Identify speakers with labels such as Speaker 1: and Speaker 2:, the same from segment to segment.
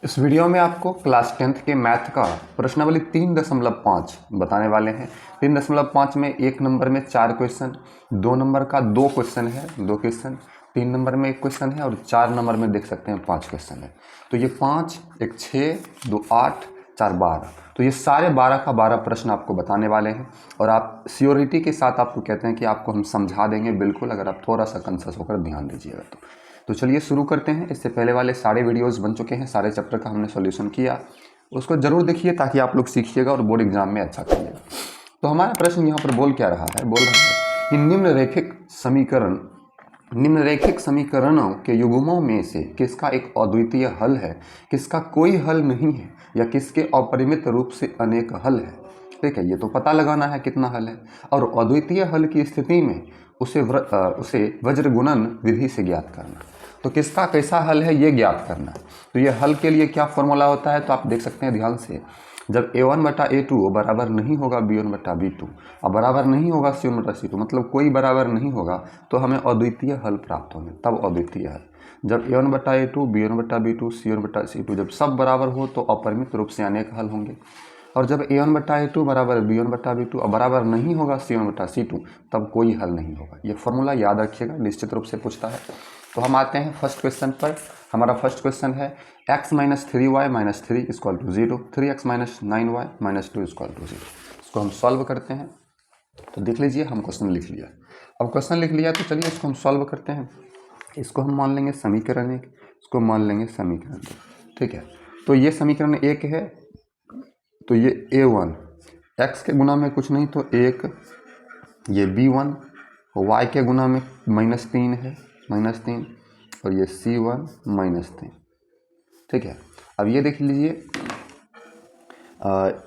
Speaker 1: इस वीडियो में आपको क्लास 10th के मैथ का प्रश्नावली 3.5 बताने वाले हैं। 3.5 में 1 नंबर में 4 क्वेश्चन, 2 नंबर का 2 क्वेश्चन है, 2 क्वेश्चन, 3 नंबर में 1 क्वेश्चन है और 4 नंबर में देख सकते हैं 5 क्वेश्चन है। तो ये 5, 1 6, 2 8, 4 12, तो ये सारे 12 का 12 प्रश्न आपको बताने वाले हैं और आप श्योरिटी के साथ आपको कहते हैं कि आपको हम समझा देंगे बिल्कुल, अगर आप थोड़ा सा कंसस होकर ध्यान दीजिएगा तो चलिए शुरू करते हैं। इससे पहले वाले सारे वीडियोस बन चुके हैं, सारे चैप्टर का हमने सॉल्यूशन किया, उसको जरूर देखिए ताकि आप लोग सीखिएगा और बोर्ड एग्जाम में अच्छा करिएगा। तो हमारा प्रश्न यहाँ पर बोल क्या रहा है, बोल रहा है कि निम्नरेखिक समीकरणों के युग्मों में से किसका एक अद्वितीय हल है, किसका कोई हल नहीं है या किसके अपरिमित रूप से अनेक हल है। ठीक है, ये तो पता लगाना है कितना हल है, और अद्वितीय हल की स्थिति में उसे वज्र गुणन विधि से ज्ञात करना। तो किसका कैसा हल है ये ज्ञात करना है। तो ये हल के लिए क्या फॉर्मूला होता है, तो आप देख सकते हैं ध्यान से, जब a1/a2 बराबर नहीं होगा b1/b2 और बराबर नहीं होगा c1/c2, मतलब कोई बराबर नहीं होगा, तो हमें अद्वितीय हल प्राप्त होंगे, तब अद्वितीय हल। जब a1/a2 b1/b2 c1/c2 जब सब बराबर हो तो अपरिमित रूप से अनेक हल होंगे, और जब a1/a2 बराबर b1/b2 और बराबर नहीं होगा c1/c2 तब कोई हल नहीं होगा। ये फॉर्मूला याद रखिएगा, निश्चित रूप से पूछता है। तो हम आते हैं फर्स्ट क्वेश्चन पर। हमारा फर्स्ट क्वेश्चन है x - 3y - 3 = 0, 3x - 9y - 2 = 0। इसको हम सॉल्व करते हैं। तो देख लीजिए, हम क्वेश्चन लिख लिया। अब क्वेश्चन लिख लिया तो चलिए इसको हम सॉल्व करते हैं। इसको हम मान लेंगे समीकरण 1, इसको मान लेंगे समीकरण 2। ठीक है, तो ये समीकरण 1 है, तो ये a1 x के गुना में कुछ नहीं तो 1, ये b1 y के गुना में -3 है, -3, और ये c1 -3। ठीक है, अब ये देख लीजिए,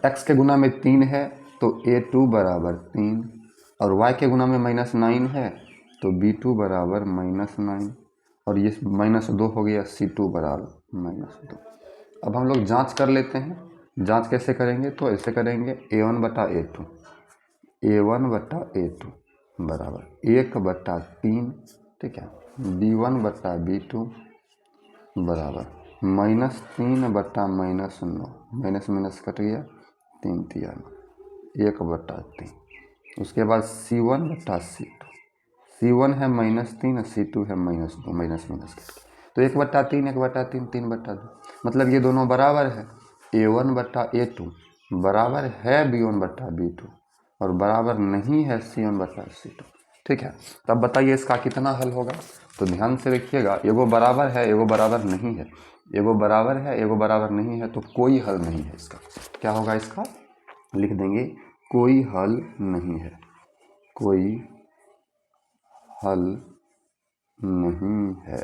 Speaker 1: x के गुना में 3 है तो a2 बराबर 3, और y के गुना में -9 है तो b2 बराबर -9, और ये -2 हो गया, c2 बराबर -2। अब हम लोग जांच कर लेते हैं। जांच कैसे करेंगे, तो ऐसे करेंगे a1/a2 बराबर 1/3, ठीक है, b1/b2 बराबर -3/-9, माइनस माइनस कट गया, 3 3 1/3। उसके बाद c1/c2, c1 है -3 और c2 है -2, माइनस माइनस कट गया, तो 1/3 1/3 3/2, मतलब ये दोनों बराबर है। a1/a2 बराबर है b1/b2 और बराबर नहीं है c1/c2। ठीक है, तब बताइए इसका कितना हल होगा। तो ध्यान से देखिएगा, एगो बराबर है एगो बराबर नहीं है, एगो बराबर है एगो बराबर नहीं है, तो कोई हल नहीं है इसका। क्या होगा इसका, लिख देंगे कोई हल नहीं है, कोई हल नहीं है।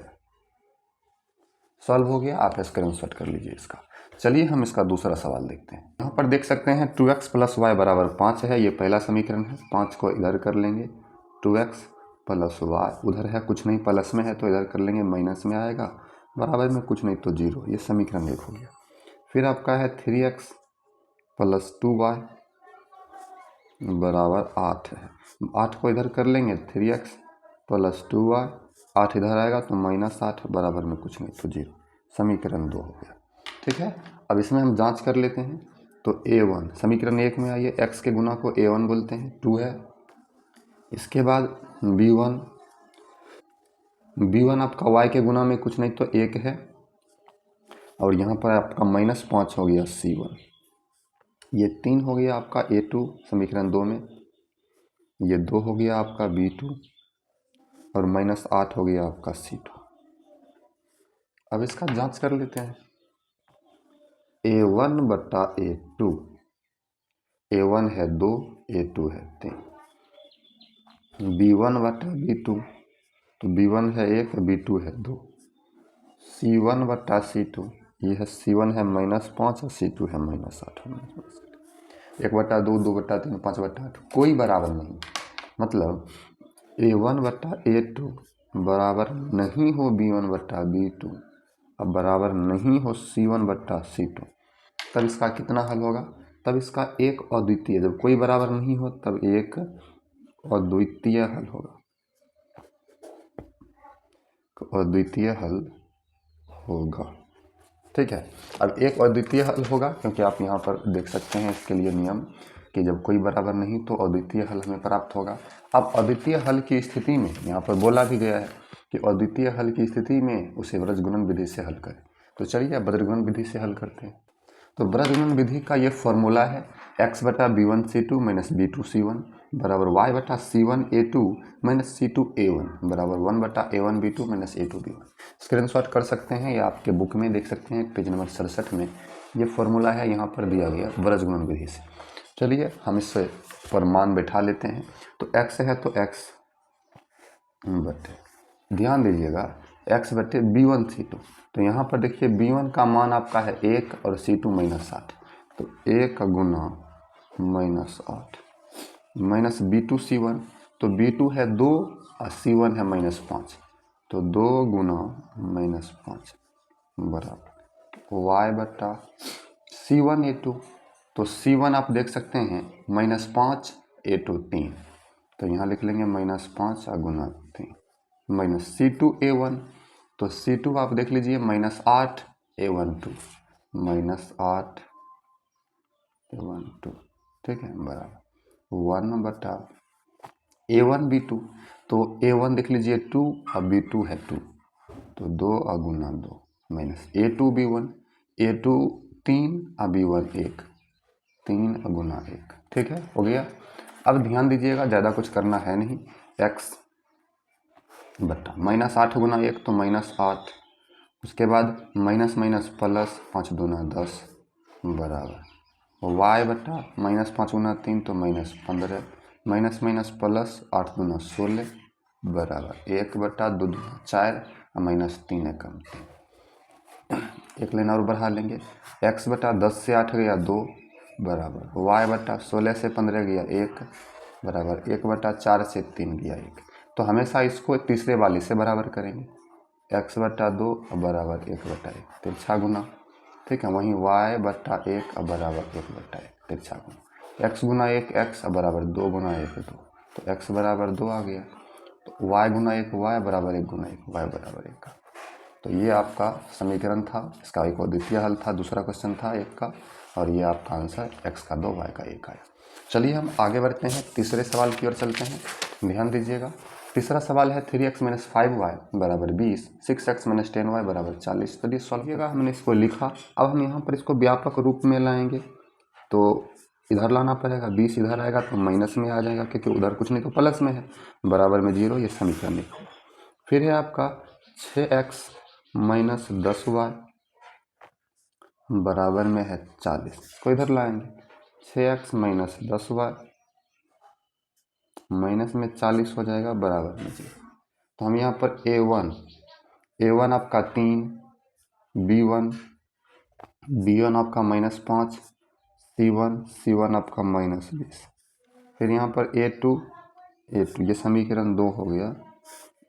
Speaker 1: सॉल्व हो गया, आप स्क्रीनशॉट कर लीजिए इसका। चलिए हम इसका दूसरा सवाल देखते हैं। यहाँ पर देख सकते हैं 2x + y बराबर 5 है, ये पहला समीकरण है। 5 को इधर कर लेंगे, 2x + y उधर है कुछ नहीं, प्लस में है तो इधर कर लेंगे, माइनस में आएगा, बराबर में कुछ नहीं तो 0। ये समीकरण 1 हो गया। फिर आपका है 3x + 2y बराबर 8 है। 8 को इधर कर लेंगे, 3x + 2y, 8 इधर आएगा तो -8, बराबर में कुछ नहीं तो 0। समीकरण 2 हो गया। ठीक है, अब इसमें हम जांच कर लेते हैं। तो a1 समीकरण 1 में आइए, x के गुना को a1 बोलते हैं, 2 है। इसके बाद b1 आपका y के गुना में कुछ नहीं तो 1 है, और यहाँ पर आपका -5 हो गया c1, ये 3 हो गया आपका a2 समीकरण 2 में, ये 2 हो गया आपका b2, और -8 हो गया आपका c2। अब इसका जांच कर लेते हैं। a1/a2, a1 है 2, a2 है 3, b1/b2, तो b1 है 1, b2 है 2, c1/c2, ये है c1 है -5 और c2 है -8, 1/2, 2/3, 5/8, कोई बराबर नहीं, मतलब a1/a2 बराबर नहीं हो b1/b2 अब बराबर नहीं हो c1/c2, तब इसका कितना हल होगा। तब इसका एक अद्वितीय, जब कोई बराबर नहीं हो तब एक अद्वितीय हल होगा, अद्वितीय हल होगा। ठीक है। अब एक अद्वितीय हल होगा, क्योंकि आप यहाँ पर देख सकते हैं इसके लिए नियम कि जब कोई बराबर नहीं तो अद्वितीय हल हमें प्राप्त होगा। अब अद्वितीय हल की स्थिति में यहाँ पर बोला भी गया है कि अद्वितीय हल की स्थिति में उसे ब्रजगुणन विधि से हल करें। तो चलिए ब्रजगुणन विधि से हल करते हैं। तो ब्रजगुणन विधि का ये फॉर्मूला है x/b1c2 - b2c1 बराबर y/c1a2 - c2a1 बराबर 1/a1b2 - a2b1। स्क्रीनशॉट कर सकते हैं या आपके बुक में देख सकते हैं, पेज नंबर 67 में ये फॉर्मूला है, यहाँ पर दिया गया ब्रजगुणन विधि से। चलिए हम इस पर मान बैठा लेते हैं। तो x है तो x बटे, ध्यान दीजिएगा, x/b1c2। तो यहाँ पर देखिए b1 का मान आपका है 1 और c2 -8। तो 1 गुना -8 माइनस b2c1। तो b2 है 2 और c1 है -5। तो 2 गुना -5 बराबर y/c1a2। तो c1 आप देख सकते हैं -5, a2 3। तो यहाँ लिख लेंगे -5 गुना 3 माइनस c2a1। तो c2 आप देख लीजिए -8, a1 2 -8 a1 2, ठीक है, बराबर 1/a1b2। तो a1 देख लीजिए 2 और b2 है 2। तो 2 गुना 2 माइनस a2b1, a2 3 और b1 1, 3 गुना 1, ठीक है, हो गया। अब ध्यान दीजिएगा, ज़्यादा कुछ करना है नहीं। x बट्टा -8 गुना 1 तो -8, उसके बाद माइनस माइनस प्लस 5 दूना 10 बराबर y/, -5 गुना 3 तो -15, माइनस माइनस प्लस 8 दूना 16 बराबर 1/2 दूना 4 और -3 एकम 3। एक लाइन और बढ़ा लेंगे, x/10 से 8 गया 2 बराबर y/16 से 15 गया 1 बराबर 1/4 से 3 गया 1। तो हमेशा इसको तीसरे वाले से बराबर करेंगे, x/2 बराबर 1/1 तिरछा गुना, ठीक है। वहीं y/1 बराबर 1/1 तिरछा गुना, x गुना 1 x बराबर 2 गुना 1 2। तो x बराबर 2 आ गया। तो y गुना 1 y बराबर 1 गुना 1 y बराबर 1 का। तो ये आपका समीकरण था, इसका एक अद्वितीय हल था, दूसरा क्वेश्चन था 1 का, और ये आपका आंसर x का 2 y का 1 आया। चलिए हम आगे बढ़ते हैं, तीसरे सवाल की ओर चलते हैं। ध्यान दीजिएगा, तीसरा सवाल है 3x - 5y बराबर 20, 6x - 10y बराबर 40। चलिए सॉल्व किएगा, हमने इसको लिखा। अब हम यहाँ पर इसको व्यापक रूप में लाएंगे, तो इधर लाना पड़ेगा, 20 इधर आएगा तो माइनस में आ जाएगा, क्योंकि उधर कुछ नहीं तो प्लस में है, बराबर में 0, ये समीकरण लिखो। फिर है आपका 6x - 10y बराबर में है 40, इसको इधर लाएंगे, 6x - 10y माइनस में 40 हो जाएगा बराबर में 0। तो हम यहाँ पर a1 आपका 3, b1 आपका -5, c1 आपका -20। फिर यहाँ पर a2 ये समीकरण 2 हो गया,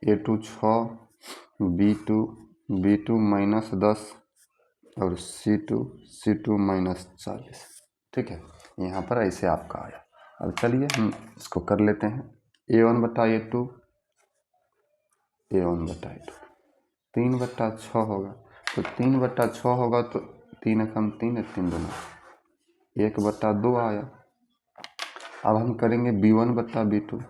Speaker 1: a2 6, b2 -10 और c2 -40, ठीक है। यहाँ पर ऐसे आपका आया। अब चलिए हम इसको कर लेते हैं, a1/a2 3/6 होगा। तो 3/6 होगा तो 3 एकम 3 3 दूना 1/2 आया। अब हम करेंगे b1/b2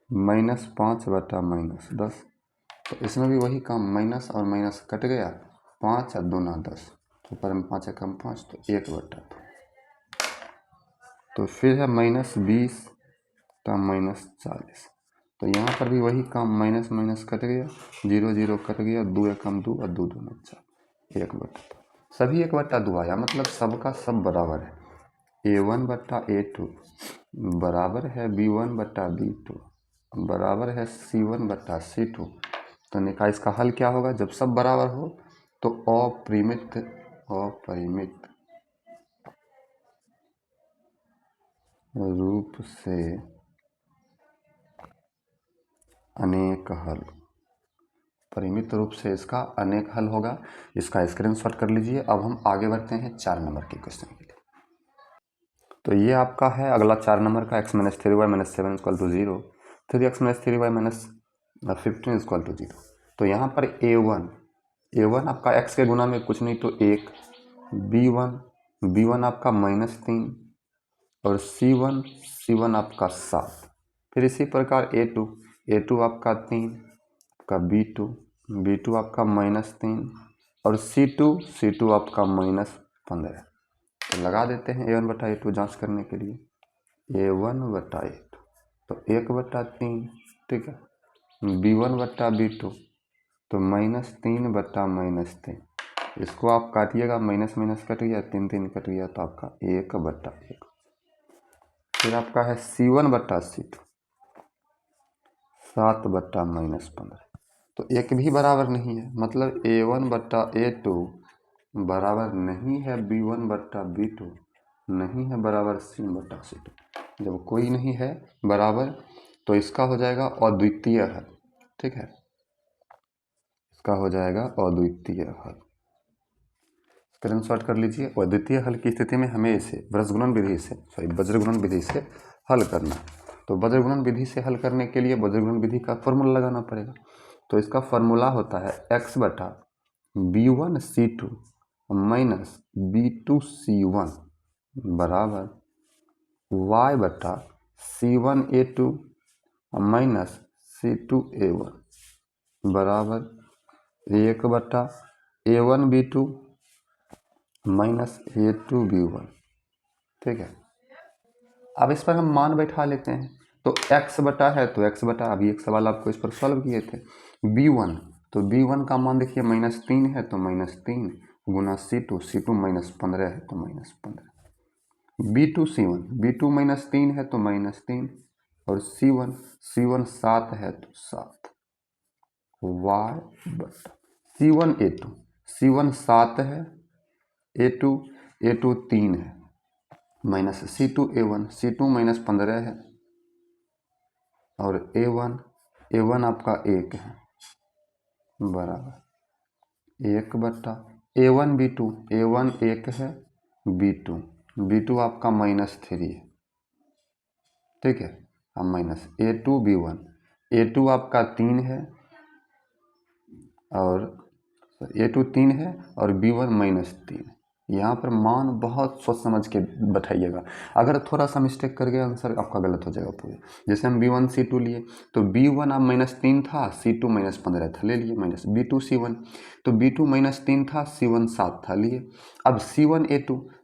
Speaker 1: -5/-10। तो इसमें भी वही काम, माइनस और माइनस कट गया, 5 और दूना 10, तो ऊपर में 5 एकम 5 तो 1/2। तो फिर है -20 तो -40। तो यहाँ पर भी वही काम, माइनस माइनस कट गया, 0 0 कट गया, 2 एकम 2 और 2 दूना 4, 1/2। सभी 1/2 आया, मतलब सबका सब बराबर है। a1/a2 बराबर है b1/b2 बराबर है c1/c2। तो निकाह इसका हल क्या होगा, जब सब बराबर हो तो अपरिमित रूप से अनेक हल, परिमित रूप से इसका अनेक हल होगा। इसका स्क्रीनशॉट कर लीजिए। अब हम आगे बढ़ते हैं 4 नंबर के क्वेश्चन के लिए। तो ये आपका है अगला 4 नंबर का, x - 3y - 7 = 0, 3x - 3y - 15 = 0। तो यहाँ पर a1 A1 आपका x के गुना में कुछ नहीं तो 1, B1 आपका -3 और C1 आपका 7। फिर इसी प्रकार A2 आपका 3 का B2 आपका -3 और C2 आपका -15। तो लगा देते हैं A1/A2 जांच करने के लिए। A1/A2 तो 1/3, ठीक है। B1/B2 तो -3/-3। इसको आप काटिएगा, माइनस माइनस कट गया, 3 कट गया तो आपका 1/1। फिर आपका है C1/C2 7/-15। तो एक भी बराबर नहीं है, मतलब A1/A2 बराबर नहीं है B1/B2, नहीं है बराबर C1/C2। जब कोई नहीं है बराबर तो इसका हो जाएगा अद्वितीय हल, ठीक है। इसका हो जाएगा अद्वितीय हल। स्क्रीनशॉट कर लीजिए। अद्वितीय हल की स्थिति में हमें इसे वज्रगुणन विधि से हल करना। तो वज्रगुणन विधि से हल करने के लिए वज्रगुणन विधि का फॉर्मूला लगाना पड़ेगा। तो इसका फॉर्मूला होता है x/B1C2 माइनस B2C1 बराबर y/C1A2 माइनस C2A1 बराबर 1/A1B2 माइनस A2B1, ठीक है। अब इस पर हम मान बैठा लेते हैं। तो x/, है तो x/, अभी एक सवाल आपको इस पर सॉल्व किए थे। B1 तो B1 का मान देखिए -3 है तो -3 गुना C2 -15 है तो -15। B2 -3 है तो -3 और C1 7 है तो 7 C1 7 है, A2 3 है माइनस C2 -15 है और A1 आपका 1 है बराबर 1/A1 1 है, B2 आपका -3 है, ठीक है। अब माइनस A2 आपका 3 है और A2 3 है और B1 -3। यहाँ पर मान बहुत सोच समझ के बैठाइएगा। अगर थोड़ा सा मिस्टेक कर गया आंसर आपका गलत हो जाएगा पूरे। जैसे हम B1 C2 लिए तो B1 अब -3 था, C2 -15 था, ले लिए माइनस B2 C1 तो B2 -3 था, C1 7 था, लिए। अब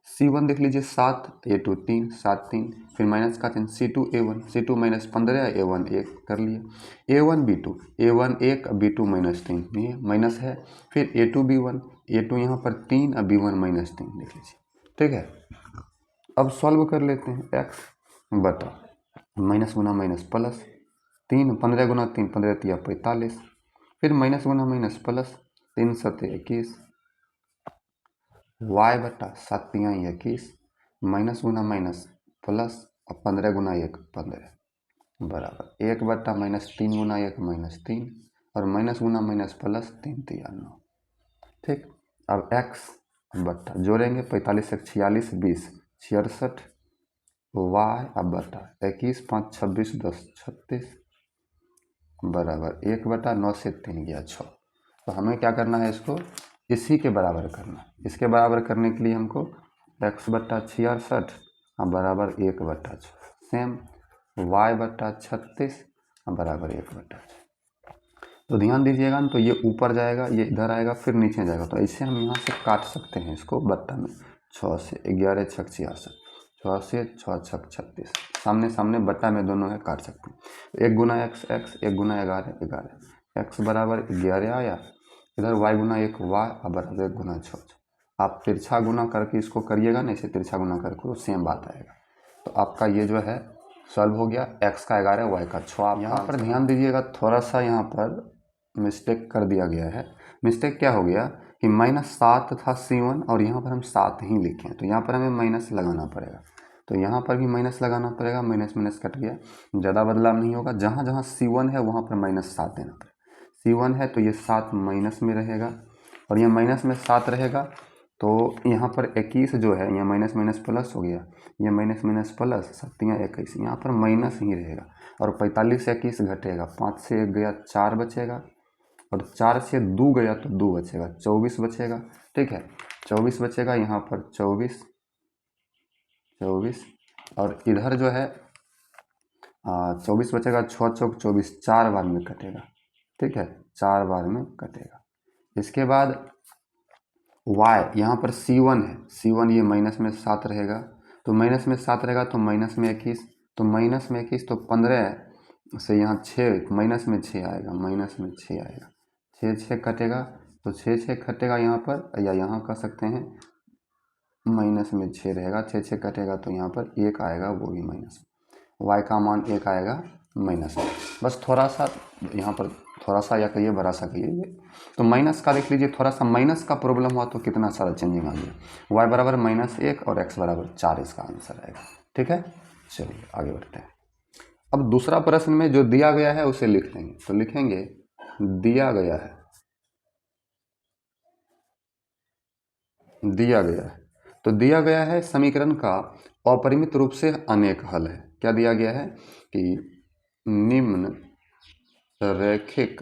Speaker 1: C1 देख लीजिए 7, A2 3, 7 3, फिर माइनस का 3 C2 -15 A1 1 कर लिए। A1 1 B2 -3 ये माइनस है, फिर A2 यहाँ पर 3 और B1 -3 देख लीजिए, ठीक है। अब सॉल्व कर लेते हैं। x/, माइनस गुना माइनस प्लस 3, 15 गुना 3 15 तिया 45, फिर माइनस गुना माइनस प्लस 3 7 21, y/7 तिया 21 माइनस गुना माइनस प्लस और 15 गुना 1 15 बराबर 1/-3 गुना 1 -3 और माइनस गुना माइनस प्लस 3 तिया 9, ठीक। अब x/, जोड़ेंगे 45 1 46 20 66 y/, 21 5 26 10 36 बराबर 1/9 से 3 गया 6। तो हमें क्या करना है, इसको इसी के बराबर करना। इसके बराबर करने के लिए हमको x/66 बराबर 1/6, सेम y/36 बराबर 1/6। तो ध्यान दीजिएगा ना, तो ये ऊपर जाएगा, ये इधर आएगा, फिर नीचे जाएगा। तो ऐसे हम यहाँ से काट सकते हैं इसको बट्टा में। 6 से 11 6 66, 6 से 6 6 36, सामने सामने बट्टा में दोनों है, काट सकते हैं। 1 गुना x 1 गुना 11 11, x बराबर 11 आया, इधर y गुना 1 y बराबर 1 गुना 6। आप तिरछा गुना करके इसको करिएगा ना, इसे तिरछा गुना करके तो सेम बात आएगा। तो आपका ये जो है सॉल्व हो गया, x का 11 y का 6। आप यहाँ पर ध्यान दीजिएगा, थोड़ा सा यहाँ पर मिस्टेक कर दिया गया है। मिस्टेक क्या हो गया कि -7 था C1 और यहाँ पर हम 7 ही लिखे हैं, तो यहाँ पर हमें माइनस लगाना पड़ेगा। तो यहाँ पर भी माइनस लगाना पड़ेगा, माइनस माइनस कट गया, ज़्यादा बदलाव नहीं होगा। जहाँ जहाँ C1 है वहाँ पर -7 देना पड़ेगा। C1 है तो ये 7 माइनस में रहेगा और ये माइनस में 7 रहेगा, तो यहाँ पर 21 जो है, यहाँ माइनस माइनस प्लस हो गया, ये माइनस माइनस प्लस 7 21, यहाँ पर माइनस ही रहेगा और 45 से 21 घटेगा, 5 से 1 गया 4 बचेगा और 4 से 2 गया तो 2 बचेगा, 24 बचेगा। ठीक है, 24 बचेगा, यहाँ पर 24 और इधर जो है 24 बचेगा, 6 चौक 24, 4 बार में कटेगा। ठीक है, 4 बार में कटेगा। इसके बाद y यहाँ पर C1 है, C1 ये माइनस में 7 रहेगा, तो माइनस में 7 रहेगा तो माइनस में 21, तो माइनस में 21 तो 15 से यहाँ 6 माइनस में 6 आएगा, माइनस में 6 आएगा, 6 कटेगा, तो 6 कटेगा यहाँ पर, या यहाँ कह सकते हैं माइनस में 6 रहेगा, 6 कटेगा तो यहाँ पर 1 आएगा, वो भी माइनस में, y का मान 1 आएगा माइनस में। बस थोड़ा सा यहाँ पर, थोड़ा सा या कहिए बड़ा सा कहिए, ये तो माइनस का देख लीजिए, थोड़ा सा माइनस का प्रॉब्लम हुआ तो कितना सारा चेंजिंग आ गया। y बराबर -1 और x बराबर 4 इसका आंसर आएगा। ठीक है, चलिए आगे बढ़ते हैं। अब दूसरा प्रश्न में जो दिया गया है उसे लिख लेंगे, तो लिखेंगे दिया गया है, तो दिया गया है समीकरण का अपरिमित रूप से अनेक हल है। क्या दिया गया है कि निम्न रैखिक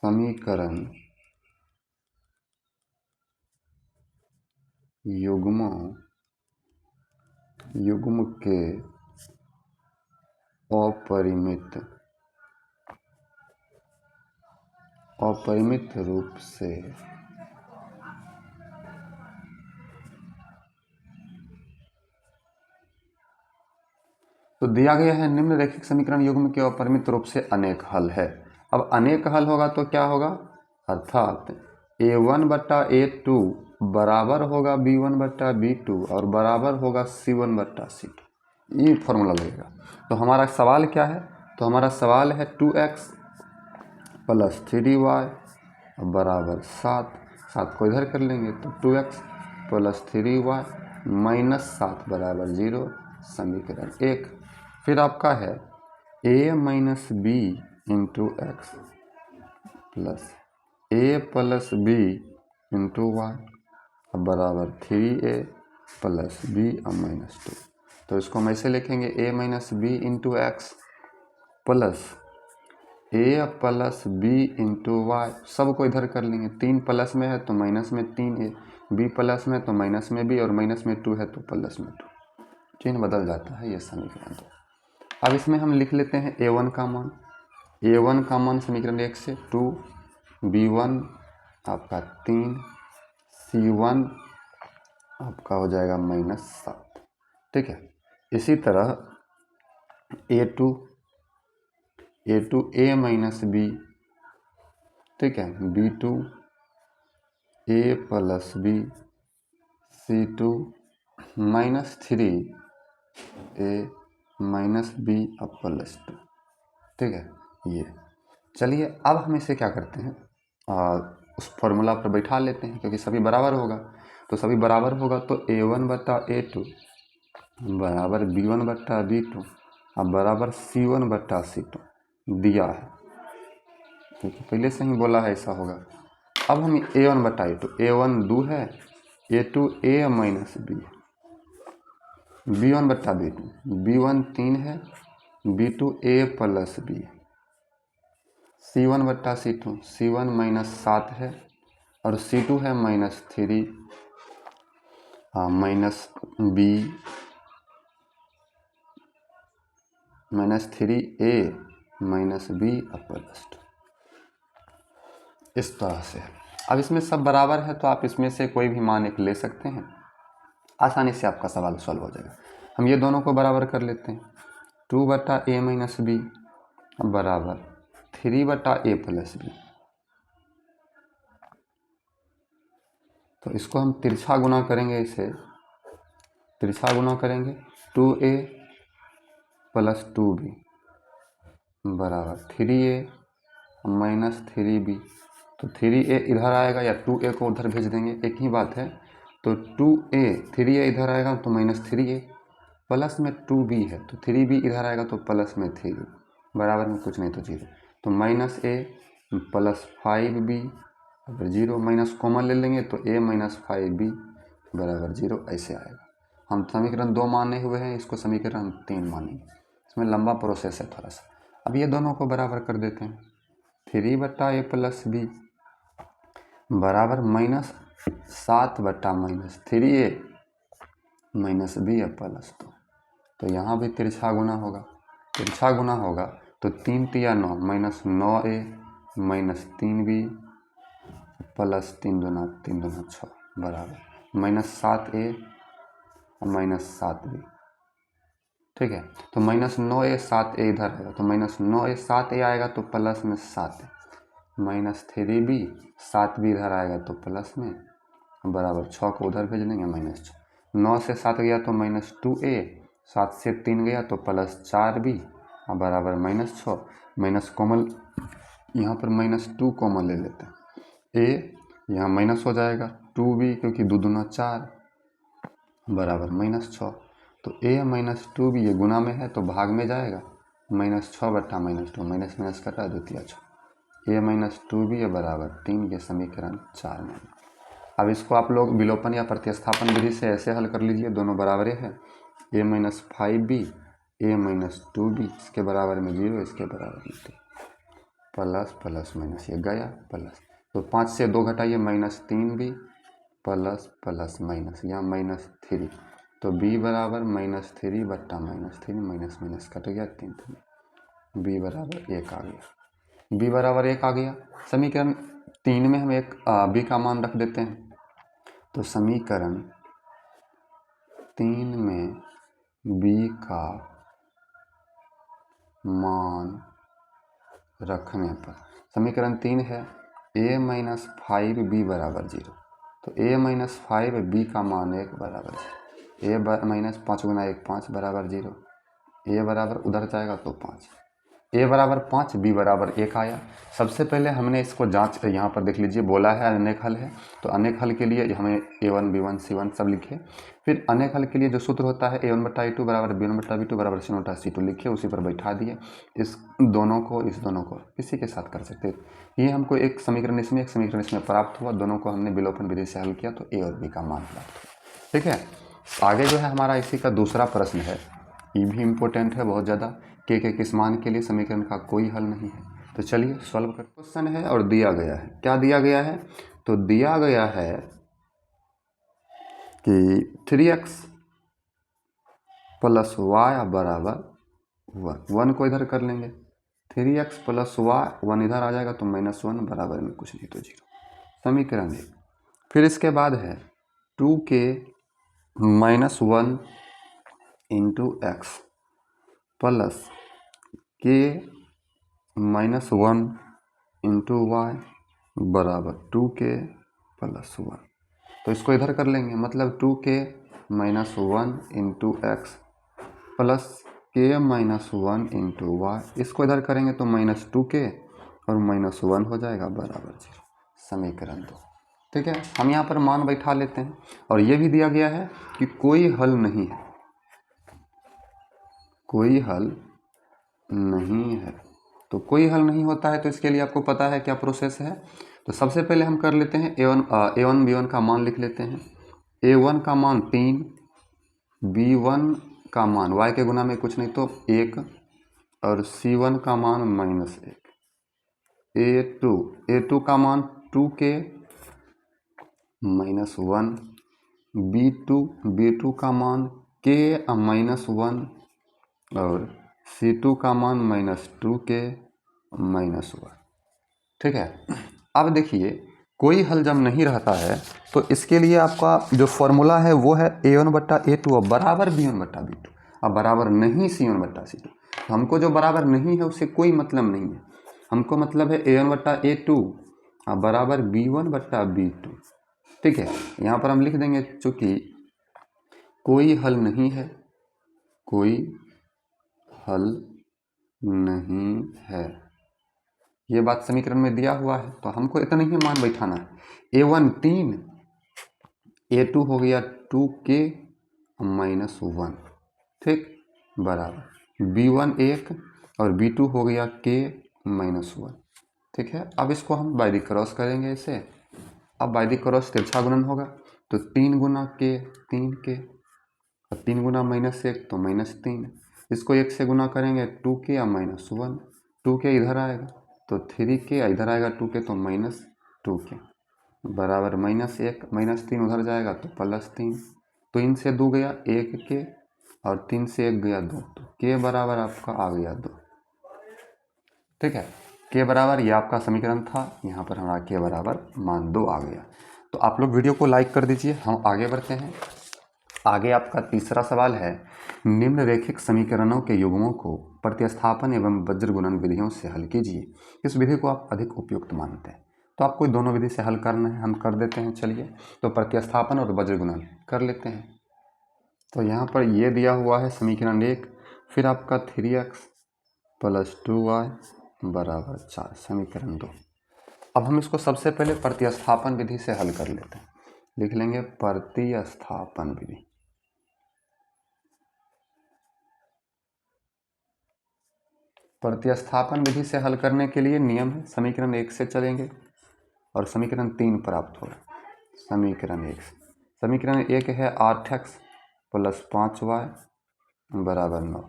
Speaker 1: समीकरण युग्म के अपरिमित रूप से तो दिया गया है निम्न रैखिक समीकरण युग्म के अपरिमित रूप से अनेक हल है। अब अनेक हल होगा तो क्या होगा, अर्थात a1 बट्टा a2 बराबर होगा b1 बट्टा b2 और बराबर होगा c1 बट्टा c2, ये फॉर्मूला लगेगा। तो हमारा सवाल क्या है, तो हमारा सवाल है 2x प्लस 3y बराबर 7 को इधर कर लेंगे तो 2x प्लस 3y माइनस 7 बराबर 0, समीकरण 1। फिर आपका है a minus b into x plus a plus b into y बराबर 3a प्लस बी माइनस 2। तो इसको हम ऐसे लिखेंगे a minus b into x plus a plus b into y, सबको इधर कर लेंगे, 3 प्लस में है तो माइनस में 3a, b प्लस में तो माइनस में b और माइनस में 2 है तो प्लस में 2, चिन्ह बदल जाता है, ये समीकरण 2। अब इसमें हम लिख लेते हैं a1 का मान, a1 का मान समीकरण 1 से 2, b1 आपका 3, c1 आपका हो जाएगा -7। ठीक है, इसी तरह a2 a माइनस बी, ठीक है, b2 a plus b, c2 -3a minus b plus 2। ठीक है, ये चलिए अब हम इसे क्या करते हैं, उस फॉर्मूला पर बैठा लेते हैं, क्योंकि सभी बराबर होगा, तो सभी बराबर होगा तो a1 बट्टा a2 बराबर b1 बट्टा b2 अब बराबर c1 बट्टा c2 दिया है, क्योंकि पहले से ही बोला है ऐसा होगा। अब हम a1 बट्टा a2, a1 2 है, a2 a minus B, b1 बट्टा b2, b1 3 है, b2 a plus B, c1 बट्टा c2, c1 -7 है और c2 है -3 minus b -3a minus b plus 2, इस तरह से। अब इसमें सब बराबर है तो आप इसमें से कोई भी मान एक ले सकते हैं, आसानी से आपका सवाल सॉल्व हो जाएगा। हम ये दोनों को बराबर कर लेते हैं, 2 बट्टा a माइनस बी बराबर 3 बट्टा a प्लस बी, तो इसको हम तिरछा गुना करेंगे, इसे तिरछा गुना करेंगे, 2a प्लस 2b बराबर 3a माइनस 3b, तो 3a इधर आएगा या 2a को उधर भेज देंगे, एक ही बात है। तो 2a 3a इधर आएगा तो -3a, प्लस में 2b है तो 3b इधर आएगा तो प्लस में 3b, बराबर में कुछ नहीं तो 0, तो -a प्लस 5b बराबर 0, माइनस कॉमन ले लेंगे तो a माइनस 5b बराबर 0, ऐसे आएगा। हम समीकरण 2 माने हुए हैं, इसको समीकरण 3 मानेंगे, इसमें लंबा प्रोसेस है थोड़ा सा। अब ये दोनों को बराबर कर देते हैं, 3/a प्लस बी बराबर -7/-3a माइनस बी प्लस 2। तो यहाँ भी तिरछा गुना होगा, तिरछा गुना होगा तो 3 तिया 9 -9a -3b प्लस 3 दूना 6 बराबर -7a और -7b। ठीक है, तो -9a 7a इधर आएगा तो -9a 7a आएगा तो प्लस में 7a -3b 7b इधर आएगा तो प्लस में बराबर 6 को उधर भेज देंगे -6। 9 से 7 गया तो -2a 7 से 3 गया तो +4b और बराबर -6 माइनस कॉमन यहाँ पर -2 कॉमन ले लेते हैं, a यहाँ माइनस हो जाएगा 2b क्योंकि 2 दूना 4 बराबर -6। तो a -2b ये गुना में है तो भाग में जाएगा -6/-2 माइनस माइनस कटा 2 तिया 6 a -2b बराबर 3। ये समीकरण 4 में। अब इसको आप लोग विलोपन या प्रतिस्थापन विधि से ऐसे हल कर लीजिए, दोनों बराबर है, a -5b a -2b इसके बराबर में 0 इसके बराबर में 2 प्लस प्लस माइनस ये गया प्लस, तो 5 से 2 घटाइए -3b प्लस प्लस माइनस यहाँ -3 तो b बराबर -3/-3 माइनस माइनस कट गया 3 b बराबर 1 आ गया, b बराबर 1 आ गया। समीकरण 3 में हम एक b का मान रख देते हैं, तो समीकरण 3 में b का मान रखने पर समीकरण 3 है a -5b बराबर 0, तो a -5b का मान 1 बराबर 0, a -5 गुना 1 5 बराबर 0, a बराबर उधर जाएगा तो 5, a बराबर 5 b बराबर 1 आया। सबसे पहले हमने इसको जांच यहाँ पर देख लीजिए, बोला है अनेक हल है, तो अनेक हल के लिए हमें a1 b1 c1 सब लिखे, फिर अनेक हल के लिए जो सूत्र होता है a1/a2 बराबर b1/b2 बराबर c1/c2 लिखे, उसी पर बैठा दिए। इस दोनों को किसी के साथ कर सकते, ये हमको एक समीकरण इसमें एक समीकरण इसमें प्राप्त हुआ, दोनों को हमने विलोपन विधि से हल किया तो a और b का मान प्राप्त हुआ। ठीक है, आगे जो है हमारा इसी का दूसरा प्रश्न है, ये भी इम्पोर्टेंट है बहुत ज़्यादा, के किस मान के लिए समीकरण का कोई हल नहीं है। तो चलिए सॉल्व कर, क्वेश्चन है और दिया गया है, क्या दिया गया है, तो दिया गया है कि 3x + y बराबर 1 को इधर कर लेंगे, 3x + y 1 इधर आ जाएगा तो -1 बराबर में कुछ नहीं तो 0, समीकरण 1। फिर इसके बाद है 2k -1 × x plus k -1 × y बराबर 2k + 1, तो इसको इधर कर लेंगे, मतलब 2k -1 × x plus k -1 × y, इसको इधर करेंगे तो -2k और -1 हो जाएगा बराबर 0, समीकरण 2। ठीक है, हम यहाँ पर मान बैठा लेते हैं, और ये भी दिया गया है कि कोई हल नहीं है, कोई हल नहीं है। तो कोई हल नहीं होता है तो इसके लिए आपको पता है क्या प्रोसेस है, तो सबसे पहले हम कर लेते हैं a1 b1 का मान लिख लेते हैं, a1 का मान 3, b1 का मान y के गुना में कुछ नहीं तो 1 और c1 का मान -1, a2 का मान 2k -1, b2 का मान k -1 और c2 का मान -2k -1। ठीक है, अब देखिए कोई हल जब नहीं रहता है तो इसके लिए आपका जो फॉर्मूला है वो है a1/a2 और बराबर b1/b2 और बराबर नहीं c1/c2। तो हमको जो बराबर नहीं है उससे कोई मतलब नहीं है, हमको मतलब है a1/a2 और बराबर b1/b2। ठीक है, यहाँ पर हम लिख देंगे चूँकि कोई हल नहीं है, कोई हल नहीं है, ये बात समीकरण में दिया हुआ है, तो हमको इतना ही मान बैठाना है, a1 3, a2 हो गया 2k -1, ठीक, बराबर b1 1 और b2 हो गया k -1। ठीक है, अब इसको हम बाय द क्रॉस करेंगे इसे, अब बाय द क्रॉस तिरछा गुणन होगा, तो 3 गुना k 3k और 3 गुना -1 तो -3, इसको 1 से गुना करेंगे 2k और -1 2k इधर आएगा तो 3k, इधर आएगा 2k तो -2k बराबर -1, -3 उधर जाएगा तो +3, तो इनसे 2 गया 1k और 3 से 1 गया 2, तो k बराबर आपका आ गया 2। ठीक है, k बराबर, ये आपका समीकरण था, यहाँ पर हमारा k बराबर मान 2 आ गया। तो आप लोग वीडियो को लाइक कर दीजिए, हम आगे बढ़ते हैं। आगे आपका तीसरा सवाल है, निम्नरेखिक समीकरणों के युग्मों को प्रतिस्थापन एवं वज्र गुणन विधियों से हल कीजिए, इस विधि को आप अधिक उपयुक्त मानते हैं। तो आपको दोनों विधि से हल करना है, हम कर देते हैं। चलिए, तो प्रतिस्थापन और वज्र गुणन कर लेते हैं। तो यहाँ पर ये दिया हुआ है समीकरण 1, फिर आपका 3x + 2y = 4, समीकरण 2। अब हम इसको सबसे पहले प्रतिस्थापन विधि से हल कर लेते हैं। लिख लेंगे प्रतिस्थापन विधि। प्रतिस्थापन विधि से हल करने के लिए नियम है, समीकरण 1 से चलेंगे और समीकरण 3 प्राप्त होगा। समीकरण 1 है 8x + 5y = 9।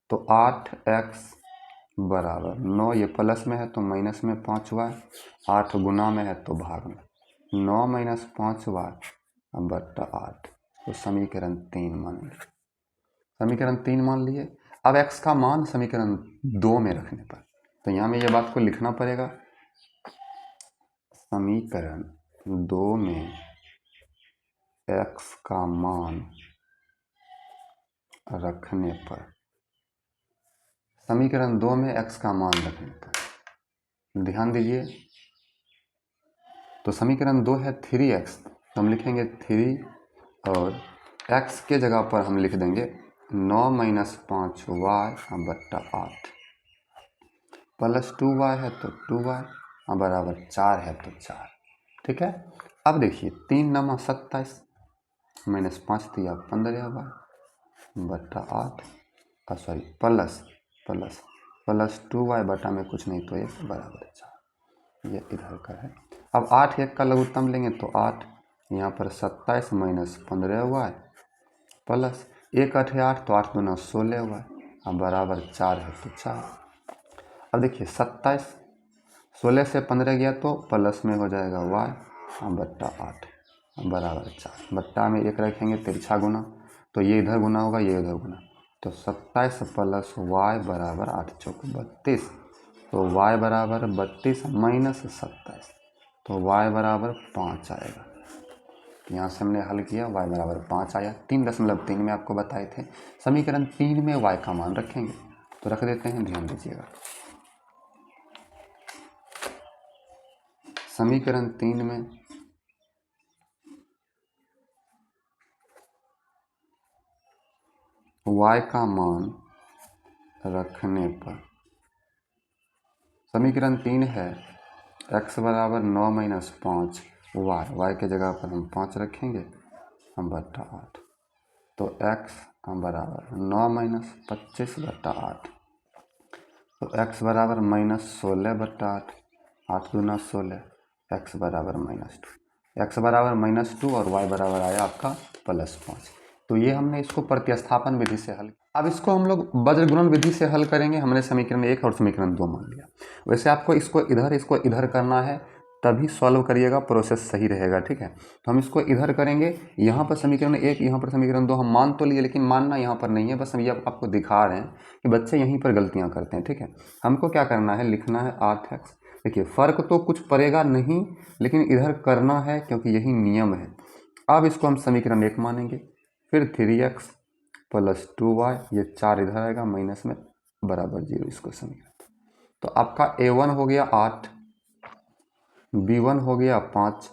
Speaker 1: तो 8x = 9, ये प्लस में है तो माइनस में 5y, 8 गुना में है तो भाग में, 9 - 5y / 8, तो समीकरण 3 मान लिया। समीकरण 3 मान लिए। अब x का मान समीकरण 2 में रखने पर, तो यहाँ में ये बात को लिखना पड़ेगा, समीकरण 2 में x का मान रखने पर, समीकरण 2 में x का मान रखने पर ध्यान दीजिए। तो समीकरण 2 है 3x, तो हम लिखेंगे 3 और x के जगह पर हम लिख देंगे 9 - 5y / 8 + 2y है तो 2y = 4 है तो 4। ठीक है, अब देखिए 3 9 27 -5 दिया 15y / 8, सॉरी प्लस 2y बटा में कुछ नहीं तो 1 = 4, ये इधर का है। अब 8 1 का लघुत्तम लेंगे तो 8, यहाँ पर 27 - 15y प्लस 1 8 है 8, तो 8 दूना 16y बराबर 4 है तो 4। अब देखिए 27, 16 से 15 गया तो प्लस में हो जाएगा y / 8 बराबर 4, बट्टा में 1 रखेंगे तिरछा गुना, तो ये इधर गुना होगा, ये इधर गुना, तो 27 + y = 8 × 4 = 32, तो y बराबर 32 - 27, तो y बराबर 5 आएगा। यहाँ से हमने हल किया, y बराबर 5 आया। 3.3 में आपको बताए थे। समीकरण 3 में y का मान रखेंगे, तो रख देते हैं, ध्यान दीजिएगा। समीकरण 3 में y का मान रखने पर, समीकरण 3 है x बराबर 9 - 5 y के जगह पर हम 5 रखेंगे / 8, तो x बराबर 9 - 25 / 8, तो x बराबर -16 / 8, 8 दूना 16, x बराबर -2, x बराबर -2 और y बराबर आया आपका +5। तो ये हमने इसको प्रतिस्थापन विधि से हल। अब इसको हम लोग वज्र गुणन विधि से हल करेंगे। हमने समीकरण 1 और समीकरण 2 मान लिया। वैसे आपको इसको इधर करना है, तभी सॉल्व करिएगा, प्रोसेस सही रहेगा। ठीक है, तो हम इसको इधर करेंगे। यहाँ पर समीकरण 1, यहाँ पर समीकरण 2 हम मान तो लिए, लेकिन मानना यहाँ पर नहीं है, बस हम ये आपको दिखा रहे हैं कि बच्चे यहीं पर गलतियाँ करते हैं। ठीक है, हमको क्या करना है, लिखना है 8x। देखिए फ़र्क तो कुछ पड़ेगा नहीं, लेकिन इधर करना है क्योंकि यही नियम है। अब इसको हम समीकरण 1 मानेंगे, फिर 3x + 2y, ये 4 इधर आएगा माइनस में बराबर 0, इसको समीकरण। तो आपका a1 हो गया 8, b1 हो गया 5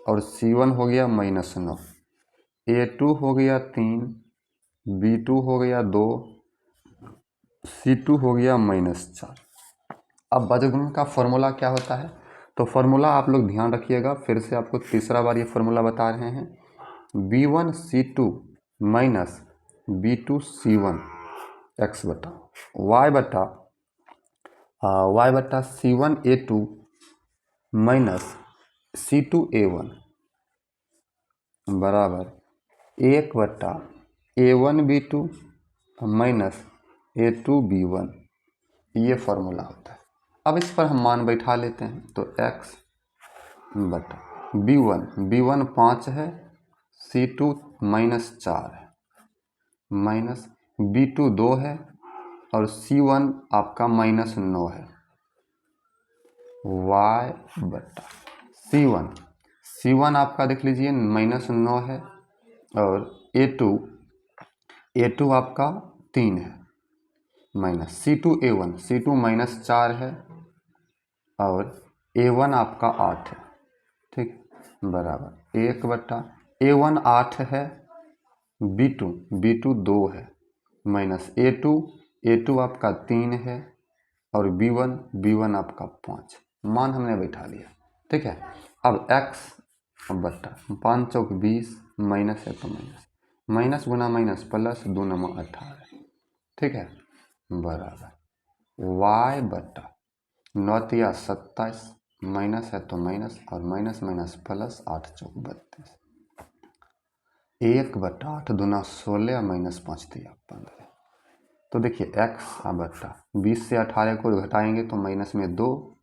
Speaker 1: और c1 हो गया -9, a2 हो गया 3, b2 हो गया 2, c2 हो गया -4। अब वज्र गुणन का फॉर्मूला क्या होता है, तो फॉर्मूला आप लोग ध्यान रखिएगा, फिर से आपको तीसरा बार ये फॉर्मूला बता रहे हैं। b1 c2 - b2 c1 x बटा y बटा c1 a2 - c2 a1 बराबर 1 बटा a1 b2 - a2 b1 ये फॉर्मूला होता है। अब इस पर हम मान बैठा लेते हैं, तो x बटा b1 5 है, c2 -4 है, माइनस b2 2 है और c1 आपका -9 है, y बटा c1 आपका देख लीजिए -9 है और a2 आपका 3 है, माइनस c2 -4 है और a1 आपका 8 है, ठीक, बराबर 1 बटा a1 8 है, b2 2 है, माइनस a2 आपका 3 है और b1 आपका 5, मान हमने बैठा लिया, ठीक है। अब x बटा 5 चौक 20, माइनस है तो माइनस गुना माइनस प्लस 2 नंबर 18, ठीक है, बराबर y बटा 9 तिया 27, माइनस है तो माइनस और माइनस माइनस प्लस 8 चौक 32, 1 बटा 8 दूना 16 माइनस 5 तिया 15। तो देखिए x बट्टा 20 से 18 को घटाएंगे तो माइनस में 2,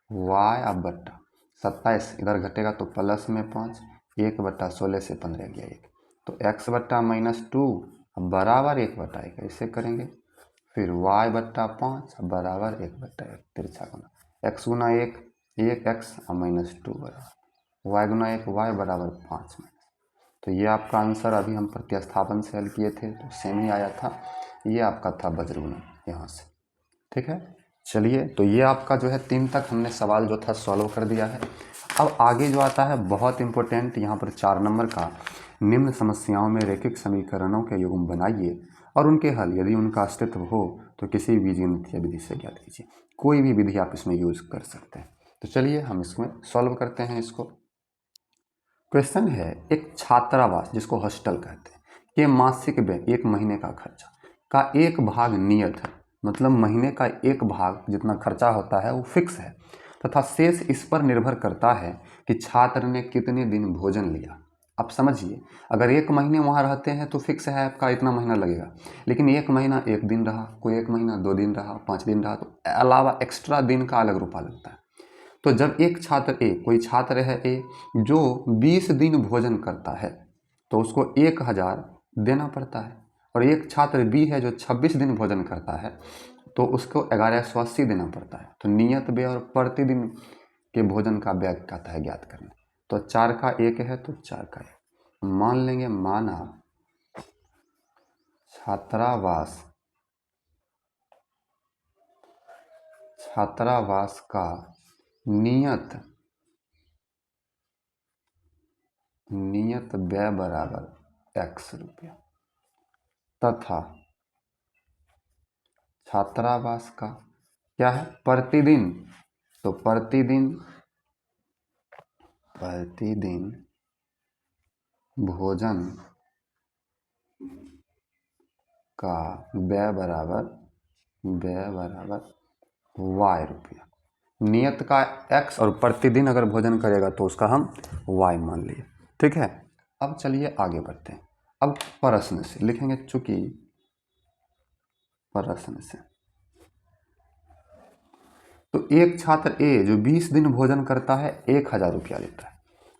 Speaker 1: y बट्टा 27 इधर घटेगा तो प्लस में 5, 1 बट्टा 16 से 15 गया 1, तो x बट्टा -2 बराबर 1 बटा 1, ऐसे करेंगे। फिर y बट्टा 5 बराबर 1 बट्टा 1, तिरछा गुना x गुना 1 1x -2 बराबर y गुना 1 y बराबर 5 में। तो ये आपका आंसर अभी हम प्रतिस्थापन से हल किए थे तो सेम ही आया था, ये आपका था वज्रगुणन यहाँ से, ठीक है। चलिए, तो ये आपका जो है 3 तक हमने सवाल जो था सॉल्व कर दिया है। अब आगे जो आता है बहुत इंपॉर्टेंट, यहाँ पर 4 नंबर का, निम्न समस्याओं में रैखिक समीकरणों के युग्म बनाइए और उनके हल यदि उनका अस्तित्व हो तो किसी बीजगणितीय विधि से ज्ञात कीजिए। कोई भी विधि आप इसमें यूज कर सकते हैं। तो चलिए हम इसमें सॉल्व करते हैं इसको। क्वेश्चन है, एक छात्रावास जिसको हॉस्टल कहते हैं के मासिक व्यय 1 महीने का खर्चा का एक भाग नियत है, मतलब महीने का एक भाग जितना खर्चा होता है वो फिक्स है, तथा शेष इस पर निर्भर करता है कि छात्र ने कितने दिन भोजन लिया। आप समझिए, अगर 1 महीने वहाँ रहते हैं तो फिक्स है आपका इतना महीना लगेगा, लेकिन 1 महीना 1 दिन रहा, कोई 1 महीना 2 दिन रहा, 5 दिन रहा, तो अलावा एक्स्ट्रा दिन का अलग रुपया लगता है। तो जब एक छात्र ए, कोई छात्र है ए जो 20 दिन भोजन करता है तो उसको 1000 देना पड़ता है, और एक छात्र बी है जो 26 दिन भोजन करता है तो उसको 1180 देना पड़ता है। तो नियत व्यय और प्रतिदिन के भोजन का व्यय कहता है ज्ञात करना। तो 4 का 1 है तो 4 का 1 मान लेंगे, माना छात्रावास का नियत व्यय बराबर x रुपया, तथा छात्रावास का क्या है प्रतिदिन, तो प्रतिदिन भोजन का व्यय बराबर y रुपया। नियत का x और प्रतिदिन अगर भोजन करेगा तो उसका हम y मान लिए, ठीक है। अब चलिए आगे बढ़ते हैं। अब प्रश्न से लिखेंगे, चूंकि प्रश्न से तो एक छात्र ए जो 20 दिन भोजन करता है 1000 रुपया लेता है।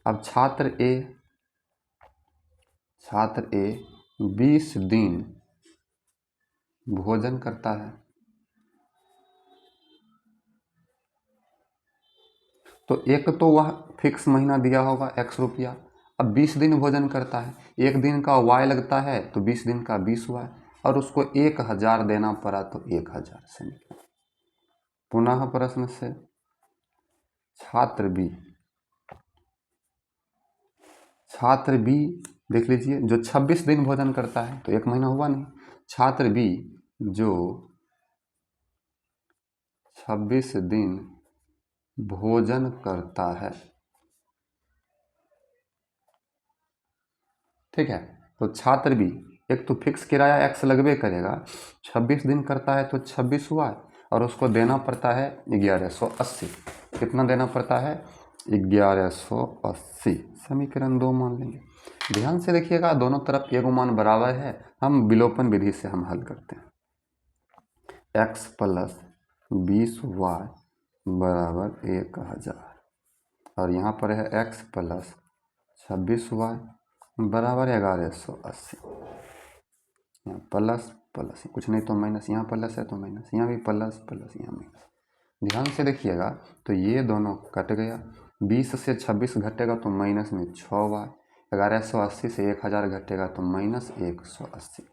Speaker 1: अब छात्र ए 20 दिन भोजन करता है, तो एक तो वह फिक्स महीना दिया होगा x रुपया। अब 20 दिन भोजन करता है, एक दिन का y लगता है तो 20 दिन का 20y, और उसको 1000 देना पड़ा तो 1000 से निकला। पुनः प्रश्न से छात्र बी देख लीजिए जो 26 दिन भोजन करता है, तो 1 महीना हुआ नहीं। छात्र बी जो 26 दिन भोजन करता है, ठीक है। तो छात्र बी एक तो फिक्स किराया x लगबे करेगा, 26 दिन करता है तो 26 हुआ, और उसको देना पड़ता है 1180। कितना देना पड़ता है 1180। समीकरण 2 मान लेंगे। ध्यान से देखिएगा, दोनों तरफ एक मान बराबर है, हम विलोपन विधि से हम हल करते हैं। x प्लस 20y बराबर 1000 और यहाँ पर है x प्लस 26y बराबर 1180। यहाँ प्लस प्लस कुछ नहीं तो माइनस, यहाँ प्लस है तो माइनस, यहाँ भी प्लस प्लस यहाँ माइनस। ध्यान से देखिएगा तो ये दोनों कट गया, 20 से 26 घटेगा तो माइनस में 6y, 1180 से 1000 घटेगा तो माइनस 180।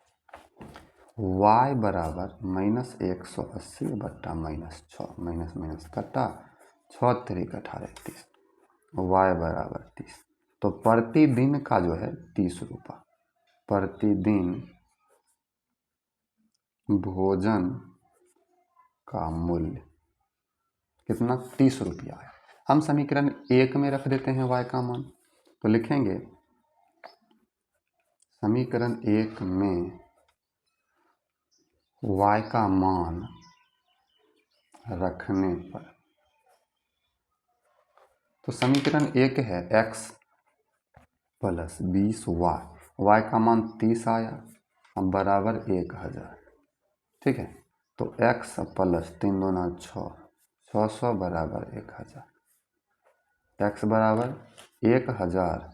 Speaker 1: y बराबर माइनस 180 बट्टा माइनस 6, माइनस माइनस कटा, 6 3 18 30, y बराबर 30। तो प्रतिदिन का जो है 30 रुपये, प्रतिदिन भोजन का मूल्य कितना, 30 रुपया है। हम समीकरण 1 में रख देते हैं y का मान, तो लिखेंगे समीकरण 1 में y का मान रखने पर, तो समीकरण 1 है x प्लस 20y, y का मान 30 आया बराबर 1000, ठीक है। तो x प्लस 3 दूना 6, 600 बराबर 1000, x बराबर 1000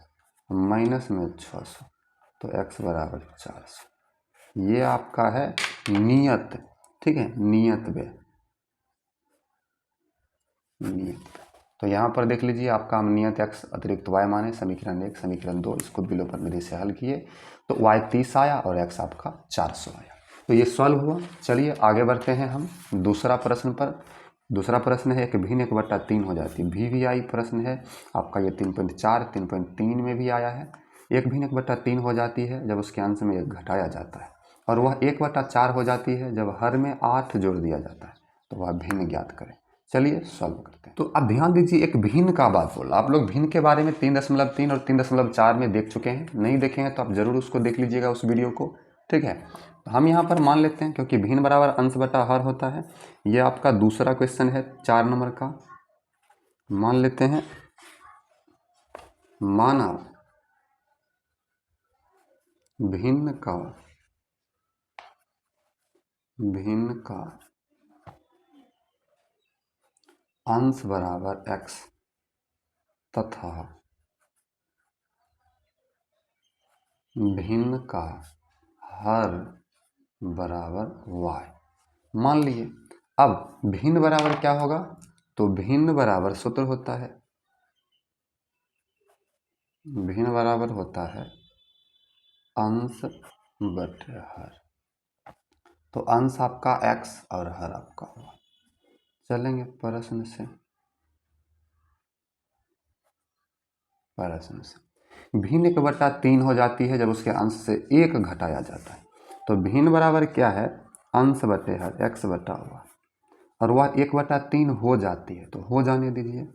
Speaker 1: माइनस में 600 तो x बराबर 400। ये आपका है नियत, ठीक है, नियत व्यय, नियत। तो यहाँ पर देख लीजिए आपका नियत x अतिरिक्त y माने समीकरण 1 समीकरण 2 इसको विलोपन विधि से हल किए तो y 30 आया और x आपका 400 आया। तो ये सॉल्व हुआ। चलिए आगे बढ़ते हैं हम दूसरा प्रश्न पर। दूसरा प्रश्न है एक भिन्न 1/3 हो जाती है, VVI प्रश्न है आपका, ये 3.4 3.3 में भी आया है। एक भिन्न 1/3 हो जाती है जब उसके अंश में 1 घटाया जाता है, और वह 1/4 हो जाती है जब हर में 8 जोड़ दिया जाता है, तो वह भिन्न ज्ञात करें। चलिए सॉल्व करते हैं। तो अब ध्यान दीजिए, एक भिन्न का बात बोला, आप लोग भिन्न के बारे में 3.3 और 3.4 में देख चुके हैं, नहीं देखे हैं तो आप जरूर उसको देख लीजिएगा उस वीडियो को, ठीक है। तो हम यहाँ पर मान लेते हैं क्योंकि भिन्न बराबर अंश बटा हर होता है, यह आपका दूसरा क्वेश्चन है 4 नंबर का। मान लेते हैं माना भिन्न का अंश बराबर x तथा भिन्न का हर बराबर y। मान लिए अब भिन्न बराबर क्या होगा, तो भिन्न बराबर सूत्र होता है, भिन्न बराबर होता है अंश बटे हर। तो अंश आपका x और हर आपका y। चलेंगे प्रश्न से, भिन्न 1/3 हो जाती है जब उसके अंश से 1 घटाया जाता है। तो भिन्न बराबर क्या है, अंश बटे हर x बटा y, और वह 1/3 हो जाती है तो हो जाने दीजिए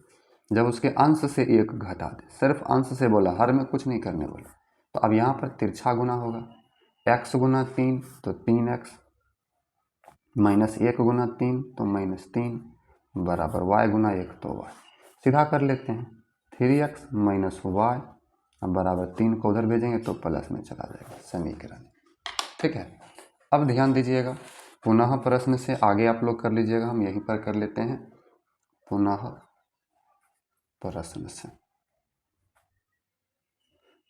Speaker 1: जब उसके अंश से 1 घटा दे, सिर्फ अंश से बोला, हर में कुछ नहीं करने बोला। तो अब यहाँ पर तिरछा गुना होगा, x गुना 3 तो 3x, माइनस 1 गुना 3 तो -3 बराबर y गुना 1 तो y। सीधा कर लेते हैं, 3x माइनस y बराबर 3 को उधर भेजेंगे तो प्लस में चला जाएगा समीकरण, ठीक है। अब ध्यान दीजिएगा, पुनः प्रश्न से आगे आप लोग कर लीजिएगा, हम यहीं पर कर लेते हैं पुनः प्रश्न से।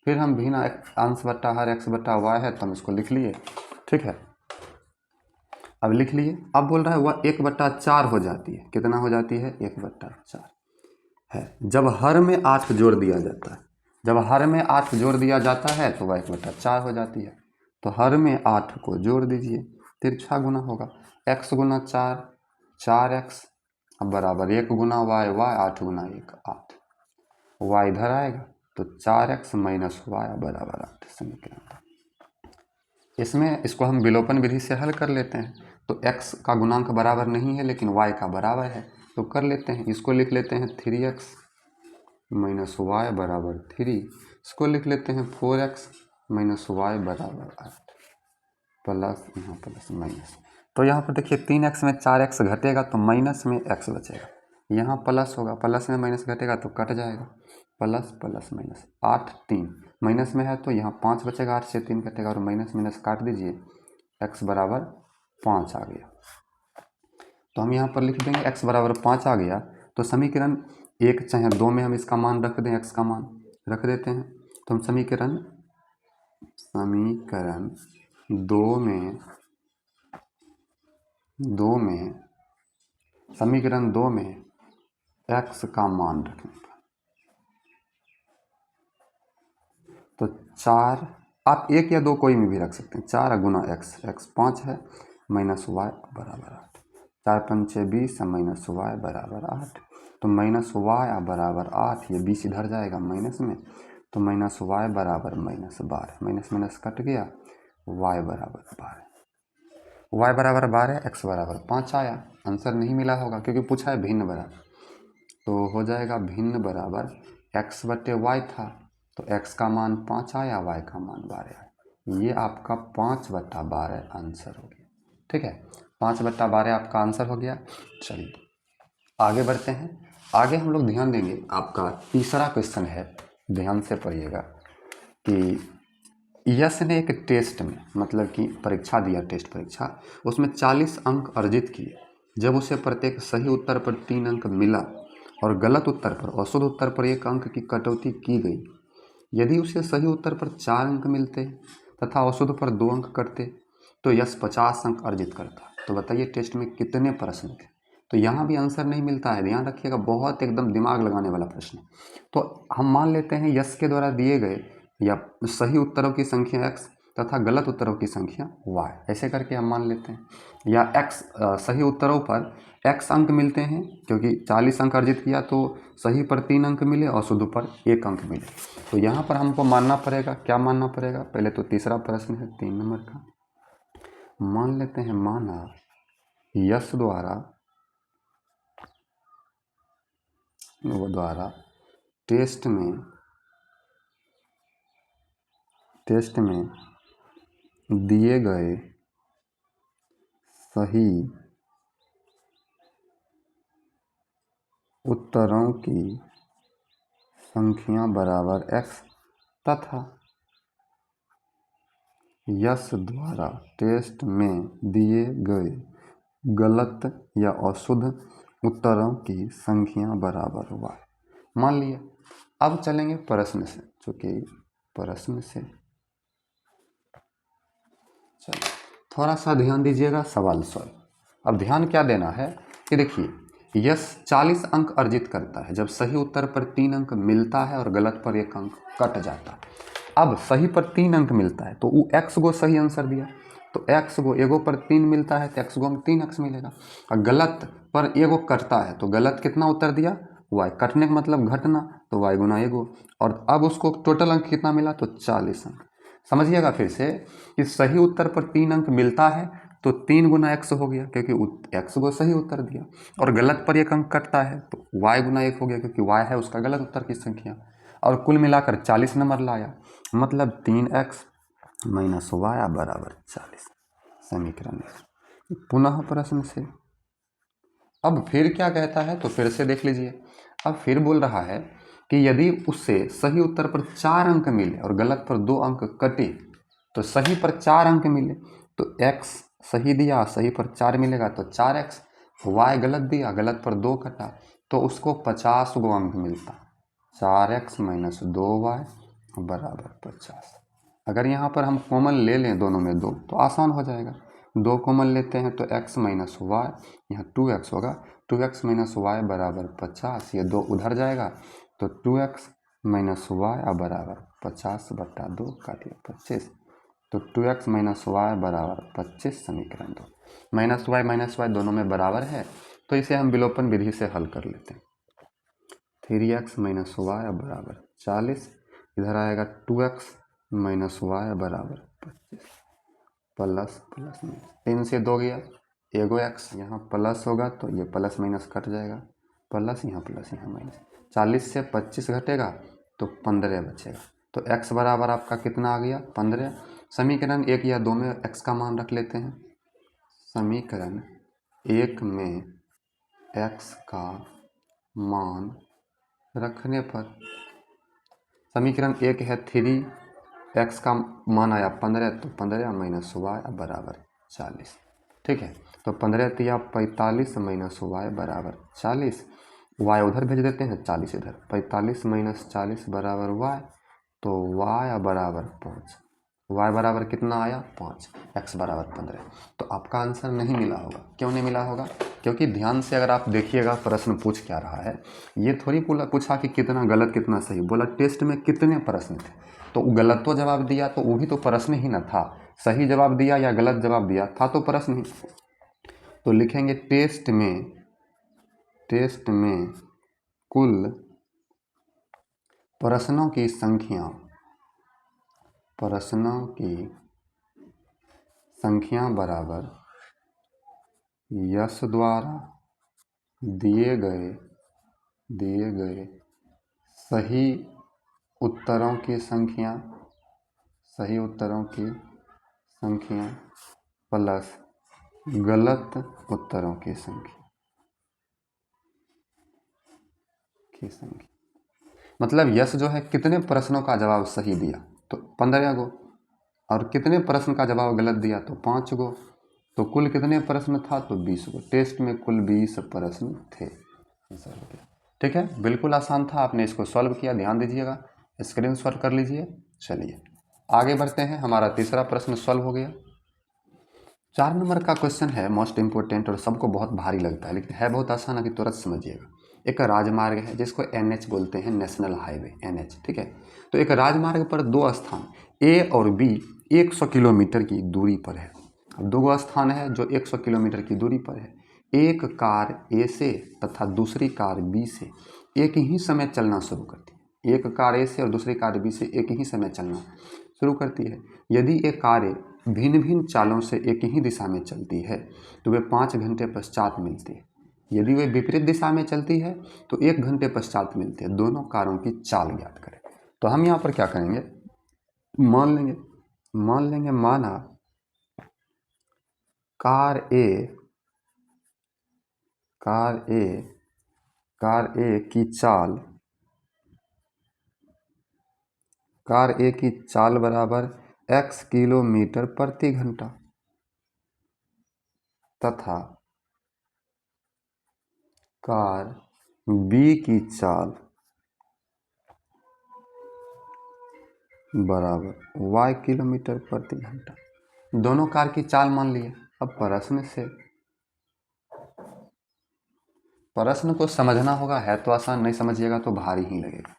Speaker 1: फिर हम भिन्न अंश बट्टा हर x बट्टा y है तो हम इसको लिख लिए, ठीक है। अब लिख लिए, अब बोल रहा है वह 1/4 हो जाती है, कितना हो जाती है, 1/4 है जब हर में 8 जोड़ दिया जाता है। जब हर में 8 जोड़ दिया जाता है तो वह 1/4 हो जाती है। तो हर में 8 को जोड़ दीजिए, तिरछा गुना होगा, x गुना 4 4x बराबर 1 गुना y y 8 गुना 1 8, y इधर आएगा तो 4x माइनस y बराबर 8 समीकरण। इसमें इसको हम विलोपन विधि से हल कर लेते हैं। तो x का गुणांक बराबर नहीं है लेकिन y का बराबर है, तो कर लेते हैं, इसको लिख लेते हैं 3x माइनस y बराबर 3, इसको लिख लेते हैं 4x माइनस y बराबर 8, प्लस यहाँ प्लस माइनस। तो यहाँ पर देखिए 3x में 4x घटेगा तो माइनस में x बचेगा, यहाँ प्लस होगा, प्लस में माइनस घटेगा तो कट जाएगा, प्लस प्लस माइनस 8 3 माइनस में है तो यहाँ 5 बचेगा, 8 से 3 कटेगा और माइनस माइनस काट दीजिए, x बराबर 5 आ गया। तो हम यहाँ पर लिख देंगे x बराबर 5 आ गया। तो समीकरण 1 चाहे 2 में हम इसका मान रख दें, x का मान रख देते हैं। तो हम समीकरण 2 में समीकरण 2 में x का मान रखें तो 4, आप 1 या 2 कोई में भी रख सकते हैं। 4 गुना x, x 5 है, माइनस y बराबर 8। 4 पंचे 20 माइनस y बराबर 8। तो माइनस y बराबर 8, ये 20 इधर जाएगा माइनस में, तो माइनस y बराबर माइनस 12, माइनस माइनस कट गया, y बराबर 12, y बराबर 12, x बराबर 5 आया। आंसर नहीं मिला होगा क्योंकि पूछा है भिन्न बराबर, तो हो जाएगा भिन्न बराबर x बटे y था, तो x का मान 5 आया, y का मान 12 आया। ये आपका 5/12 आंसर हो गया। ठीक है, 5/12 आपका आंसर हो गया। चलिए आगे बढ़ते हैं। आगे हम लोग ध्यान देंगे, आपका तीसरा क्वेश्चन है, ध्यान से पढ़िएगा कि यश ने एक टेस्ट में, मतलब कि परीक्षा दिया, टेस्ट परीक्षा, उसमें 40 अंक अर्जित किए। जब उसे प्रत्येक सही उत्तर पर 3 अंक मिला और गलत उत्तर पर, अशुद्ध उत्तर पर 1 अंक की कटौती की गई। यदि उसे सही उत्तर पर 4 अंक मिलते तथा अशुद्ध पर 2 अंक कटते तो यश 50 अंक अर्जित करता। तो बताइए टेस्ट में कितने प्रश्न थे। तो यहाँ भी आंसर नहीं मिलता है, ध्यान रखिएगा, बहुत एकदम दिमाग लगाने वाला प्रश्न। तो हम मान लेते हैं यश के द्वारा दिए गए या सही उत्तरों की संख्या x तथा गलत उत्तरों की संख्या y, ऐसे करके हम मान लेते हैं। या x सही उत्तरों पर x अंक मिलते हैं, क्योंकि 40 अंक अर्जित किया तो सही पर 3 अंक मिले और अशुद्ध पर 1 अंक मिले। तो यहाँ पर हमको मानना पड़ेगा, क्या मानना पड़ेगा, पहले तो तीसरा प्रश्न है 3 नंबर का, मान लेते हैं, माना यश द्वारा टेस्ट में दिए गए सही उत्तरों की संख्या बराबर x तथा यश द्वारा टेस्ट में दिए गए गलत या अशुद्ध उत्तरों की संख्या बराबर y। मान लिया। अब चलेंगे प्रश्न से, चूँकि प्रश्न से चलिए थोड़ा सा ध्यान दीजिएगा, सवाल सॉल्व। अब ध्यान क्या देना है कि देखिए यश 40 अंक अर्जित करता है जब सही उत्तर पर 3 अंक मिलता है और गलत पर 1 अंक कट जाता है। अब सही पर 3 अंक मिलता है तो वो x को सही आंसर दिया, तो x को एगो पर 3 मिलता है तो x को हम 3x मिलेगा। और गलत पर एगो कटता है तो गलत कितना उत्तर दिया, y, कटने का मतलब घटना, तो y गुना एगो। और अब उसको टोटल अंक कितना मिला, तो 40 अंक। समझिएगा फिर से कि सही उत्तर पर 3 अंक मिलता है तो 3 गुना x हो गया क्योंकि x को सही उत्तर दिया, और गलत पर 1 अंक कटता है तो y गुना 1 हो गया क्योंकि y है उसका गलत उत्तर की संख्या, और कुल मिलाकर 40 नंबर लाया। मतलब 3x माइनस y बराबर 40 समीकरण। पुनः प्रश्न से अब फिर क्या कहता है, तो फिर से देख लीजिए। अब फिर बोल रहा है कि यदि उससे सही उत्तर पर 4 अंक मिले और गलत पर 2 अंक कटे, तो सही पर 4 अंक मिले तो x सही दिया, सही पर 4 मिलेगा तो 4x, y गलत दिया, गलत पर 2 कटा तो उसको 50 गो अंक मिलता। 4x माइनस 2y बराबर 50। अगर यहाँ पर हम कॉमन ले लें दोनों में 2 तो आसान हो जाएगा। 2 कॉमन लेते हैं तो x माइनस वाई, यहाँ 2x होगा, 2x माइनस वाई बराबर 50। ये 2 उधर जाएगा तो 2x माइनस वाई बराबर 50/2 काटिए 25, तो 2x माइनस वाई बराबर 25 समीकरण 2। माइनस वाई दोनों में बराबर है तो इसे हम विलोपन विधि से हल कर लेते हैं। 3x माइनस वाई बराबर 40, इधर आएगा 2x माइनस वाई बराबर 25, प्लस प्लस माइनस 3 से 2 गया, एगो x यहाँ प्लस होगा तो ये प्लस माइनस कट जाएगा, प्लस यहाँ माइनस। 40 से 25 घटेगा तो 15 बचेगा, तो x बराबर आपका कितना आ गया, 15। समीकरण 1 या 2 में x का मान रख लेते हैं। समीकरण 1 में x का मान रखने पर समीकरण 1 है 3x का मान आया 15, तो 15 माइनस वाई बराबर 40। ठीक है। तो 15 तिया 45 माइनस वाई बराबर 40, वाई उधर भेज देते हैं, 40 इधर, 45 माइनस 40 बराबर वाई, तो वाई बराबर 5, वाई बराबर कितना आया 5, एक्स बराबर 15। तो आपका आंसर नहीं मिला होगा। क्यों नहीं मिला होगा? क्योंकि ध्यान से अगर आप देखिएगा प्रश्न पूछ क्या रहा है, ये थोड़ी पूछा कि कितना गलत कितना सही, बोला टेस्ट में कितने प्रश्न थे, तो गलत तो जवाब दिया तो वो भी तो प्रश्न ही ना था, सही जवाब दिया या गलत जवाब दिया था तो प्रश्न ही। तो लिखेंगे टेस्ट में कुल प्रश्नों की संख्या बराबर यश द्वारा दिए गए सही उत्तरों की संख्या प्लस गलत उत्तरों की संख्या मतलब यश जो है कितने प्रश्नों का जवाब सही दिया तो 15 गो, और कितने प्रश्न का जवाब गलत दिया तो 5 गो, तो कुल कितने प्रश्न था तो 20 गो। टेस्ट में कुल 20 प्रश्न थे। आंसर हो गया। ठीक है, बिल्कुल आसान था, आपने इसको सॉल्व किया, ध्यान दीजिएगा, स्क्रीनशॉट कर लीजिए। चलिए आगे बढ़ते हैं, हमारा तीसरा प्रश्न सॉल्व हो गया। 4 नंबर का क्वेश्चन है मोस्ट इंपोर्टेंट और सबको बहुत भारी लगता है, लेकिन है बहुत आसान, अभी तुरंत समझिएगा। एक राजमार्ग है जिसको NH बोलते हैं, नेशनल हाईवे NH, ठीक है। तो एक राजमार्ग पर दो स्थान A और B 100 किलोमीटर की दूरी पर है। अब दो स्थान है जो 100 किलोमीटर की दूरी पर है। एक कार A से तथा दूसरी कार B से एक ही समय चलना शुरू करती है। एक कार A से और दूसरी कार B से एक ही समय चलना शुरू करती है। यदि ये कारें भिन्न भिन्न चालों से एक ही दिशा में चलती है तो वे 5 घंटे पश्चात मिलती है। यदि वे विपरीत दिशा में चलती है तो 1 घंटे पश्चात मिलती है। दोनों कारों की चाल ज्ञात करें। तो हम यहाँ पर क्या करेंगे, मान लेंगे माना कार ए की चाल बराबर x किलोमीटर प्रति घंटा तथा कार B की चाल बराबर y किलोमीटर प्रति घंटा। दोनों कार की चाल मान लिए। अब प्रश्न को समझना होगा, है तो आसान, नहीं समझिएगा तो भारी ही लगेगा।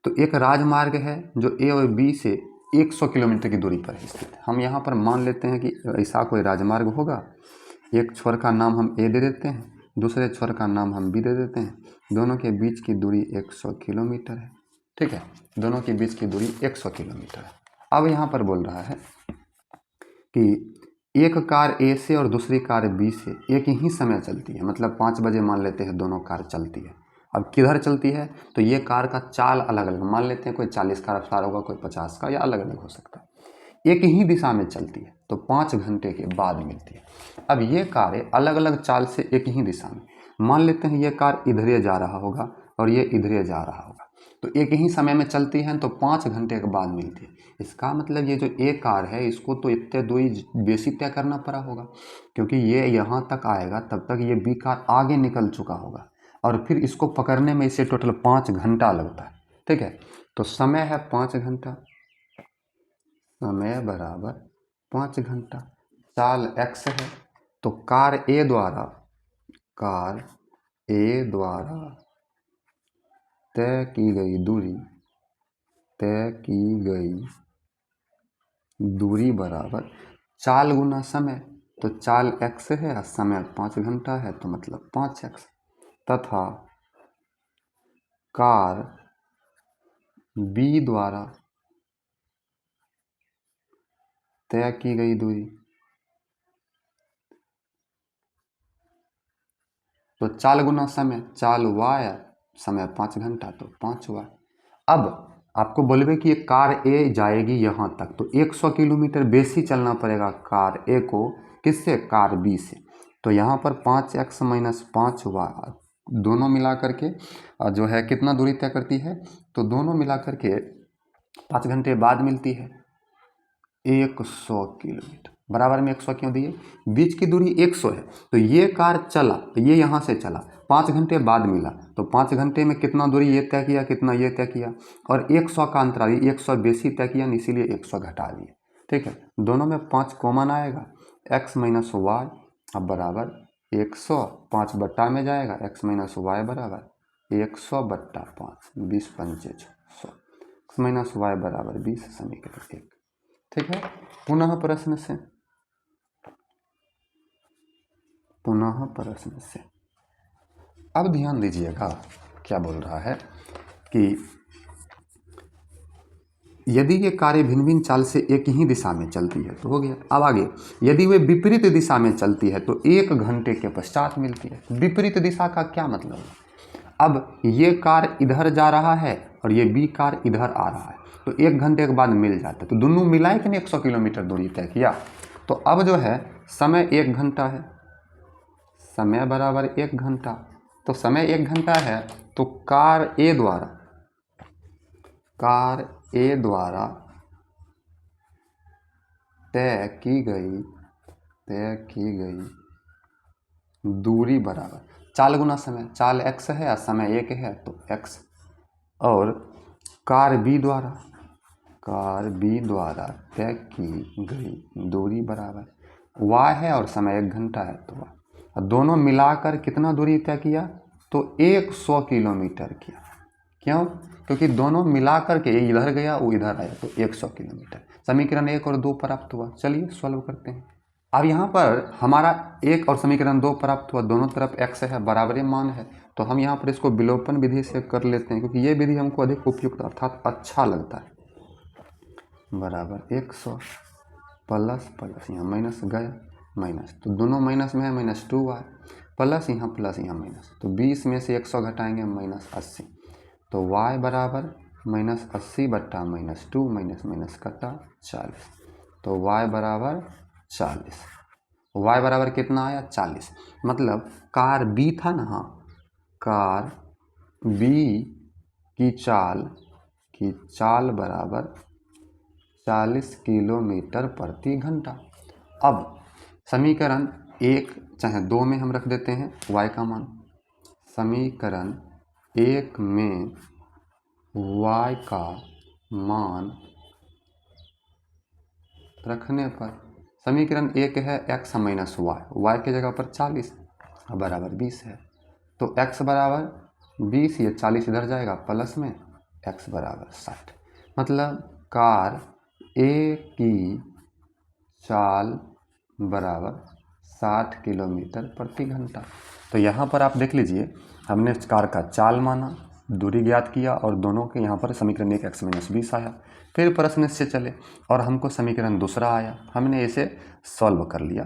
Speaker 1: तो एक राजमार्ग है जो A और B से 100 किलोमीटर की दूरी पर स्थित है। हम यहाँ पर मान लेते हैं कि ऐसा कोई राजमार्ग होगा, एक छोर का नाम हम A दे देते हैं, दूसरे छोर का नाम हम B दे देते हैं। दोनों के बीच की दूरी 100 किलोमीटर है, ठीक है, दोनों के बीच की दूरी 100 किलोमीटर है। अब यहाँ पर बोल रहा है कि एक कार A से और दूसरी कार B से एक ही समय चलती है, मतलब 5 बजे मान लेते हैं दोनों कार चलती है। अब किधर चलती है तो ये कार का चाल अलग अलग, मान लेते हैं कोई 40 का रफ्तार होगा, कोई 50 का, या अलग अलग हो सकता है। एक ही दिशा में चलती है तो 5 घंटे के बाद मिलती है। अब ये कारें अलग अलग चाल से एक ही दिशा में, मान लेते हैं ये कार इधरे जा रहा होगा और ये इधरे जा रहा होगा, तो एक ही समय में चलती हैं तो 5 घंटे के बाद मिलती है। इसका मतलब ये जो ए कार है इसको तो इतने दूरी बेसी तय करना पड़ा होगा, क्योंकि ये यहाँ तक आएगा तब तक ये बी कार आगे निकल चुका होगा, और फिर इसको पकड़ने में इसे टोटल 5 घंटा लगता है, ठीक है। तो समय है 5 घंटा, समय बराबर 5 घंटा, चाल x है, तो कार ए द्वारा तय की गई दूरी बराबर चाल गुना समय, तो चाल x है और समय 5 घंटा है, तो मतलब 5x, तथा कार B द्वारा तय की गई दूरी, तो चाल गुना समय, चाल y, समय 5 घंटा, तो 5y। अब आपको बोलबे कि ये कार ए जाएगी यहाँ तक, तो 100 किलोमीटर बेसी चलना पड़ेगा कार ए को, किससे, कार बी से। तो यहाँ पर 5x माइनस 5y दोनों मिला करके जो है कितना दूरी तय करती है, तो दोनों मिला करके 5 घंटे बाद मिलती है 100 किलोमीटर। बराबर में 100 क्यों दिए? बीच की दूरी 100 है, तो ये कार चला, तो ये यहाँ से चला, 5 घंटे बाद मिला, तो 5 घंटे में कितना दूरी ये तय किया, कितना ये तय किया, और 100 का अंतराल 100 बेसी तय किया, इसीलिए 100 घटा दिए। ठीक है, दोनों में 5 कॉमन आएगा, x माइनस वाई अब बराबर 100, 5 बट्टा में जाएगा, x माइनस वाई बराबर 100 बट्टा 5, 20 पंचे 100, x माइनस वाई बराबर 20, समीकरण 1। ठीक है, पुनः प्रश्न से अब ध्यान दीजिएगा क्या बोल रहा है कि यदि ये कार्य भिन्न भिन्न चाल से एक ही दिशा में चलती है तो हो गया। अब आगे, यदि वे विपरीत दिशा में चलती है तो 1 घंटे के पश्चात मिलती है। विपरीत दिशा का क्या मतलब है? अब ये कार इधर जा रहा है और ये बी कार इधर आ रहा है, तो 1 घंटे के बाद मिल जाता है, तो दोनों मिलाए कि नहीं 100 किलोमीटर दूरी तय किया। तो अब जो है समय 1 घंटा है, समय बराबर 1 घंटा, तो समय 1 घंटा है, तो कार ए द्वारा तय की गई दूरी बराबर चाल गुना समय, चाल x है और समय 1 है तो x, और कार बी द्वारा तय की गई दूरी बराबर y है और समय 1 घंटा है तो y, और दोनों मिलाकर कितना दूरी तय किया, तो 100 किलोमीटर किया। क्यों? क्योंकि दोनों मिलाकर के इधर गया वो इधर आया, तो 100 किलोमीटर। समीकरण 1 और 2 प्राप्त हुआ। चलिए सॉल्व करते हैं। अब यहाँ पर हमारा 1 और समीकरण 2 प्राप्त हुआ, दोनों तरफ x है, बराबरी मान है, तो हम यहाँ पर इसको विलोपन विधि से कर लेते हैं, क्योंकि ये विधि हमको अधिक उपयुक्त अर्थात अच्छा लगता है। बराबर 100 प्लस यहाँ माइनस गया, माइनस, तो दोनों माइनस में है, -2y प्लस यहाँ माइनस, तो 20 में से 100 घटाएंगे -80, तो y बराबर -80 बट्टा -2, माइनस कटा 40, तो y बराबर 40। y बराबर कितना आया? 40। मतलब कार बी था ना, हाँ, कार बी की चाल बराबर 40 किलोमीटर प्रति घंटा। अब समीकरण 1 चाहे 2 में हम रख देते हैं y का मान, समीकरण 1 में y का मान रखने पर समीकरण 1 है x माइनस y के जगह पर 40 बराबर 20 है, तो x बराबर 20, ये 40 इधर जाएगा प्लस में, x बराबर 60। मतलब कार ए की चाल बराबर 60 किलोमीटर प्रति घंटा। तो यहाँ पर आप देख लीजिए, हमने कार का चाल माना, दूरी ज्ञात किया, और दोनों के यहाँ पर समीकरण 1 x माइनस 20 आया। फिर प्रश्न से चले और हमको समीकरण दूसरा आया, हमने इसे सॉल्व कर लिया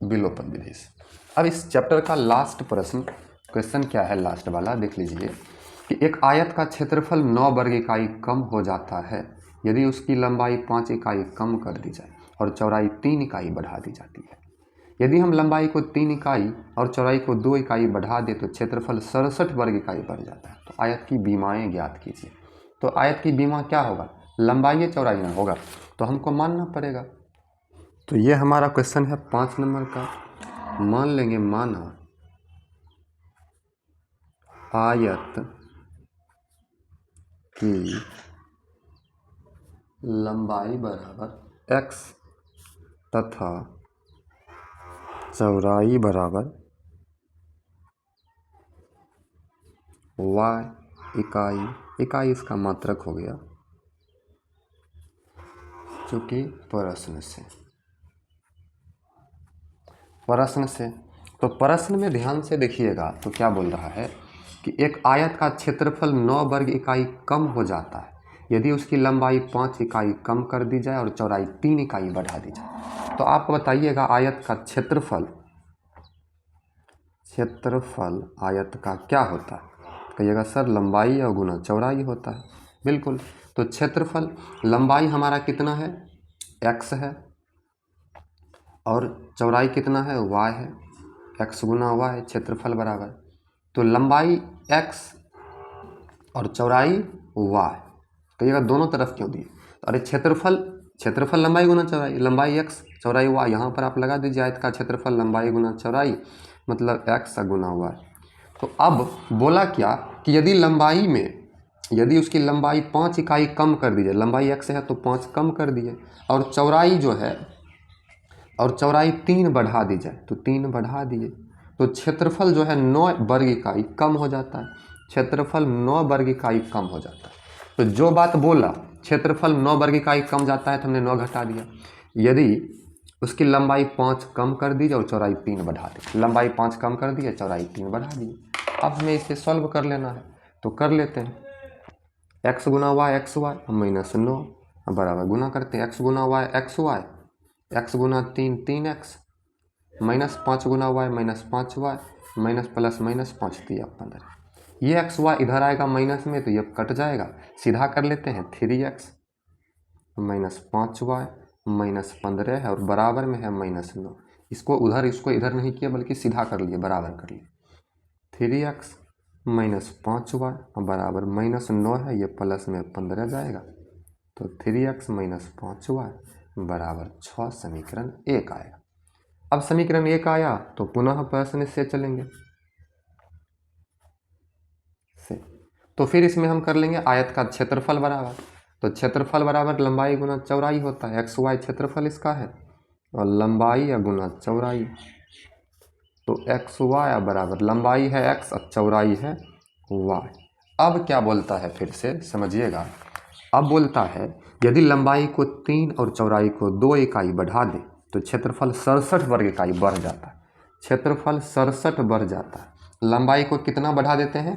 Speaker 1: विलोपन विधि से। अब इस चैप्टर का लास्ट प्रश्न, क्वेश्चन क्या है लास्ट वाला, देख लीजिए कि एक आयत का क्षेत्रफल 9 वर्ग इकाई कम हो जाता है यदि उसकी लंबाई 5 इकाई कम कर दी जाए और चौड़ाई 3 इकाई बढ़ा दी जाती है। यदि हम लंबाई को 3 इकाई और चौड़ाई को 2 इकाई बढ़ा दे तो क्षेत्रफल 67 वर्ग इकाई बढ़ जाता है। तो आयत की बीमाएं ज्ञात कीजिए। तो आयत की बीमा क्या होगा? लंबाई या चौड़ाई ना होगा, तो हमको मानना पड़ेगा। तो ये हमारा क्वेश्चन है 5 नंबर का। मान लेंगे, माना आयत की लंबाई बराबर x तथा चौड़ाई बराबर y इकाई इसका मात्रक हो गया, चूँकि प्रश्न से तो प्रश्न में ध्यान से देखिएगा तो क्या बोल रहा है कि एक आयत का क्षेत्रफल 9 वर्ग इकाई कम हो जाता है यदि उसकी लंबाई 5 इकाई कम कर दी जाए और चौड़ाई 3 इकाई बढ़ा दी जाए। तो आप बताइएगा आयत का क्षेत्रफल आयत का क्या होता है? कहिएगा सर लंबाई और गुना चौड़ाई होता है। बिल्कुल, तो क्षेत्रफल लंबाई हमारा कितना है? x है, और चौड़ाई कितना है? y है, x गुना y, क्षेत्रफल बराबर, तो लंबाई x और चौड़ाई y, कहिएगा दोनों तरफ क्यों दिए? अरे क्षेत्रफल क्षेत्रफल लंबाई गुना चौड़ाई, लंबाई x चौड़ाई y, यहाँ पर आप लगा दीजिए आयत का क्षेत्रफल लंबाई गुना चौड़ाई मतलब x गुना y। तो अब बोला क्या कि यदि उसकी लंबाई 5 इकाई कम कर दी जाए, लंबाई x है तो 5 कम कर दिए, और चौड़ाई जो है और चौड़ाई 3 बढ़ा दी जाए तो 3 बढ़ा दिए, तो क्षेत्रफल जो है 9 वर्ग इकाई कम हो जाता है, क्षेत्रफल 9 वर्ग इकाई कम हो जाता है। तो जो बात बोला क्षेत्रफल 9 वर्ग इकाई कम जाता है तो हमने 9 घटा दिया। यदि उसकी लंबाई 5 कम कर दी और चौड़ाई 3 बढ़ा दी, लंबाई 5 कम कर दी चौड़ाई 3 बढ़ा दी। अब हमें इसे सॉल्व कर लेना है तो कर लेते हैं। x गुना वाई एक्स वाई माइनस 9 बराबर गुना करते हैं x गुना वाई एक्स वाई, x गुना 3 x माइनस 5 गुना y minus 5y minus plus minus 5 3 15। ये एक्स वाई इधर आएगा माइनस में तो ये कट जाएगा, सीधा कर लेते हैं 3x माइनस 5y माइनस 15 है और बराबर में है माइनस 9। इसको इधर नहीं किया बल्कि सीधा कर लिए, बराबर कर लिए। 3x माइनस 5y बराबर माइनस 9 है, ये प्लस में 15 जाएगा तो 3x माइनस 5y बराबर 6 समीकरण 1 आएगा। अब समीकरण 1 आया तो पुनः प्रश्न से चलेंगे से, तो फिर इसमें हम कर लेंगे आयत का क्षेत्रफल बराबर, तो क्षेत्रफल बराबर लंबाई गुना चौड़ाई होता है, एक्स वाई क्षेत्रफल इसका है और लंबाई या गुना चौड़ाई, तो एक्स वाई बराबर लंबाई है x और चौड़ाई है y। अब क्या बोलता है फिर से समझिएगा, अब बोलता है यदि लंबाई को 3 और चौड़ाई को 2 इकाई बढ़ा दे तो क्षेत्रफल 67 वर्ग इकाई बढ़ जाता है, क्षेत्रफल 67 बढ़ जाता है। लंबाई को कितना बढ़ा देते हैं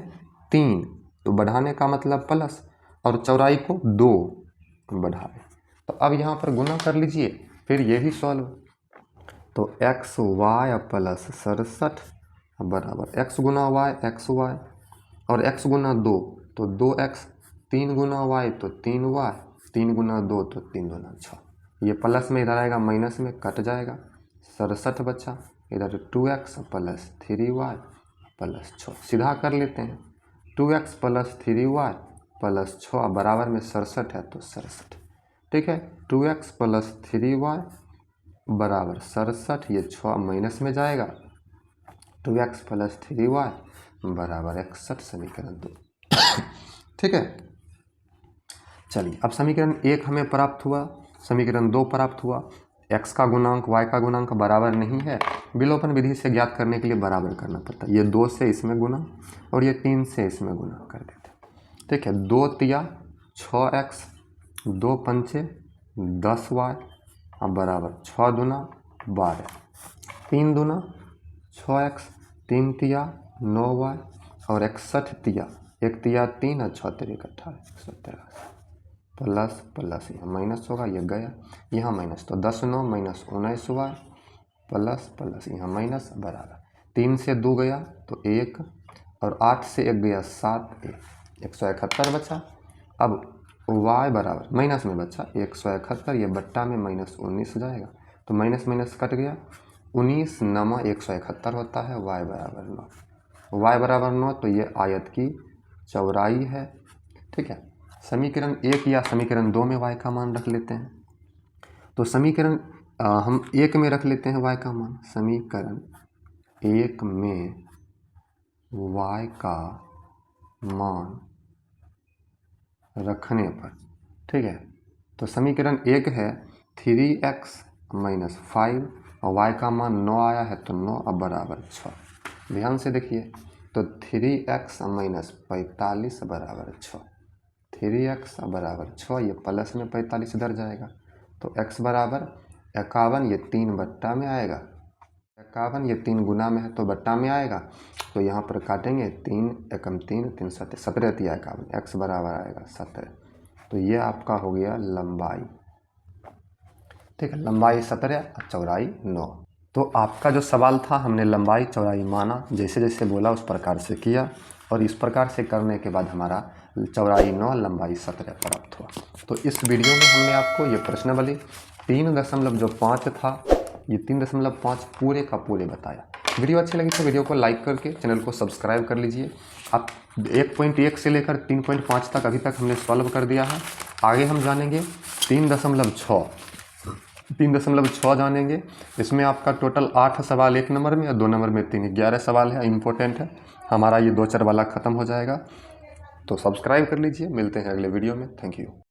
Speaker 1: 3, तो बढ़ाने का मतलब प्लस, और चौड़ाई को 2 बढ़ा दे, तो अब यहाँ पर गुना कर लीजिए फिर ये भी सॉल्व, तो एक्स वाई प्लस 67 बराबर x गुना वाई एक्स वाई और x गुना 2 तो 2x, 3 गुना y तो 3y, 3 गुना 2 तो 3 गुना 6, ये प्लस में इधर आएगा माइनस में कट जाएगा, 67 बचा, इधर 2x प्लस 3y प्लस 6, सीधा कर लेते हैं 2x प्लस 3y प्लस 6 बराबर में 67 है तो 67, ठीक है 2x प्लस 3y बराबर 67, ये 6 माइनस में जाएगा, 2x प्लस 3y बराबर 61 समीकरण 2। ठीक है, चलिए अब समीकरण 1 हमें प्राप्त हुआ, समीकरण 2 प्राप्त हुआ। x का गुणांक y का गुणांक बराबर नहीं है, विलोपन विधि से ज्ञात करने के लिए बराबर करना पड़ता है, ये 2 से इसमें गुना और ये 3 से इसमें गुना कर देते हैं। ठीक है, 2 तिया 6x, 2 पंचे 10y बराबर 6 दूना 12, 3 दूना 6x, 3 तिया 9y और 61 तिया, 1 तिया 3 और 6 तिया 18 183 प्लस प्लस यहाँ माइनस होगा, ये गया यहाँ माइनस, तो 10 9 माइनस 19y प्लस प्लस यहाँ माइनस बराबर 3 से 2 गया तो 1 और 8 से 1 गया 7, 171 बचा। अब y बराबर माइनस में बचा 171, ये बट्टा में माइनस 19 जाएगा तो माइनस माइनस कट गया, 19 नमा 171 होता है, y बराबर 9, y बराबर 9 तो ये आयत की चौड़ाई है। ठीक है, समीकरण 1 या समीकरण 2 में y का मान रख लेते हैं, तो समीकरण हम 1 में रख लेते हैं y का मान, समीकरण 1 में y का मान रखने पर, ठीक है, तो समीकरण 1 है 3x माइनस 5 और y का मान 9 आया है तो 9 अब बराबर 6, ध्यान से देखिए, तो 3x माइनस 45 बराबर 6, 3x बराबर 6, ये प्लस में 45 इधर जाएगा तो x बराबर 51, ये 3 बट्टा में आएगा, 51 ये 3 गुना में है तो बट्टा में आएगा, तो यहाँ पर काटेंगे 3 एकम 3 3 7 17 तिया 51, x बराबर आएगा 17, तो ये आपका हो गया लंबाई। ठीक है, लंबाई 17 और चौड़ाई 9। तो आपका जो सवाल था हमने लंबाई चौड़ाई माना, जैसे जैसे बोला उस प्रकार से किया और इस प्रकार से करने के बाद हमारा चौड़ाई 9 लंबाई 17 प्राप्त हुआ। तो इस वीडियो में हमने आपको ये प्रश्नावली 3.5 था, ये 3.5 पूरे का पूरे बताया। वीडियो अच्छी लगी तो वीडियो को लाइक करके चैनल को सब्सक्राइब कर लीजिए। अब 1.1 से लेकर 3.5 तक अभी तक हमने सॉल्व कर दिया है, आगे हम जानेंगे 3.6 जानेंगे। इसमें आपका टोटल 8 सवाल 1 नंबर में और 2 नंबर में 3, 11 सवाल है, इम्पोर्टेंट है। हमारा ये 2 चर वाला ख़त्म हो जाएगा। तो सब्सक्राइब कर लीजिए, मिलते हैं अगले वीडियो में। Thank you.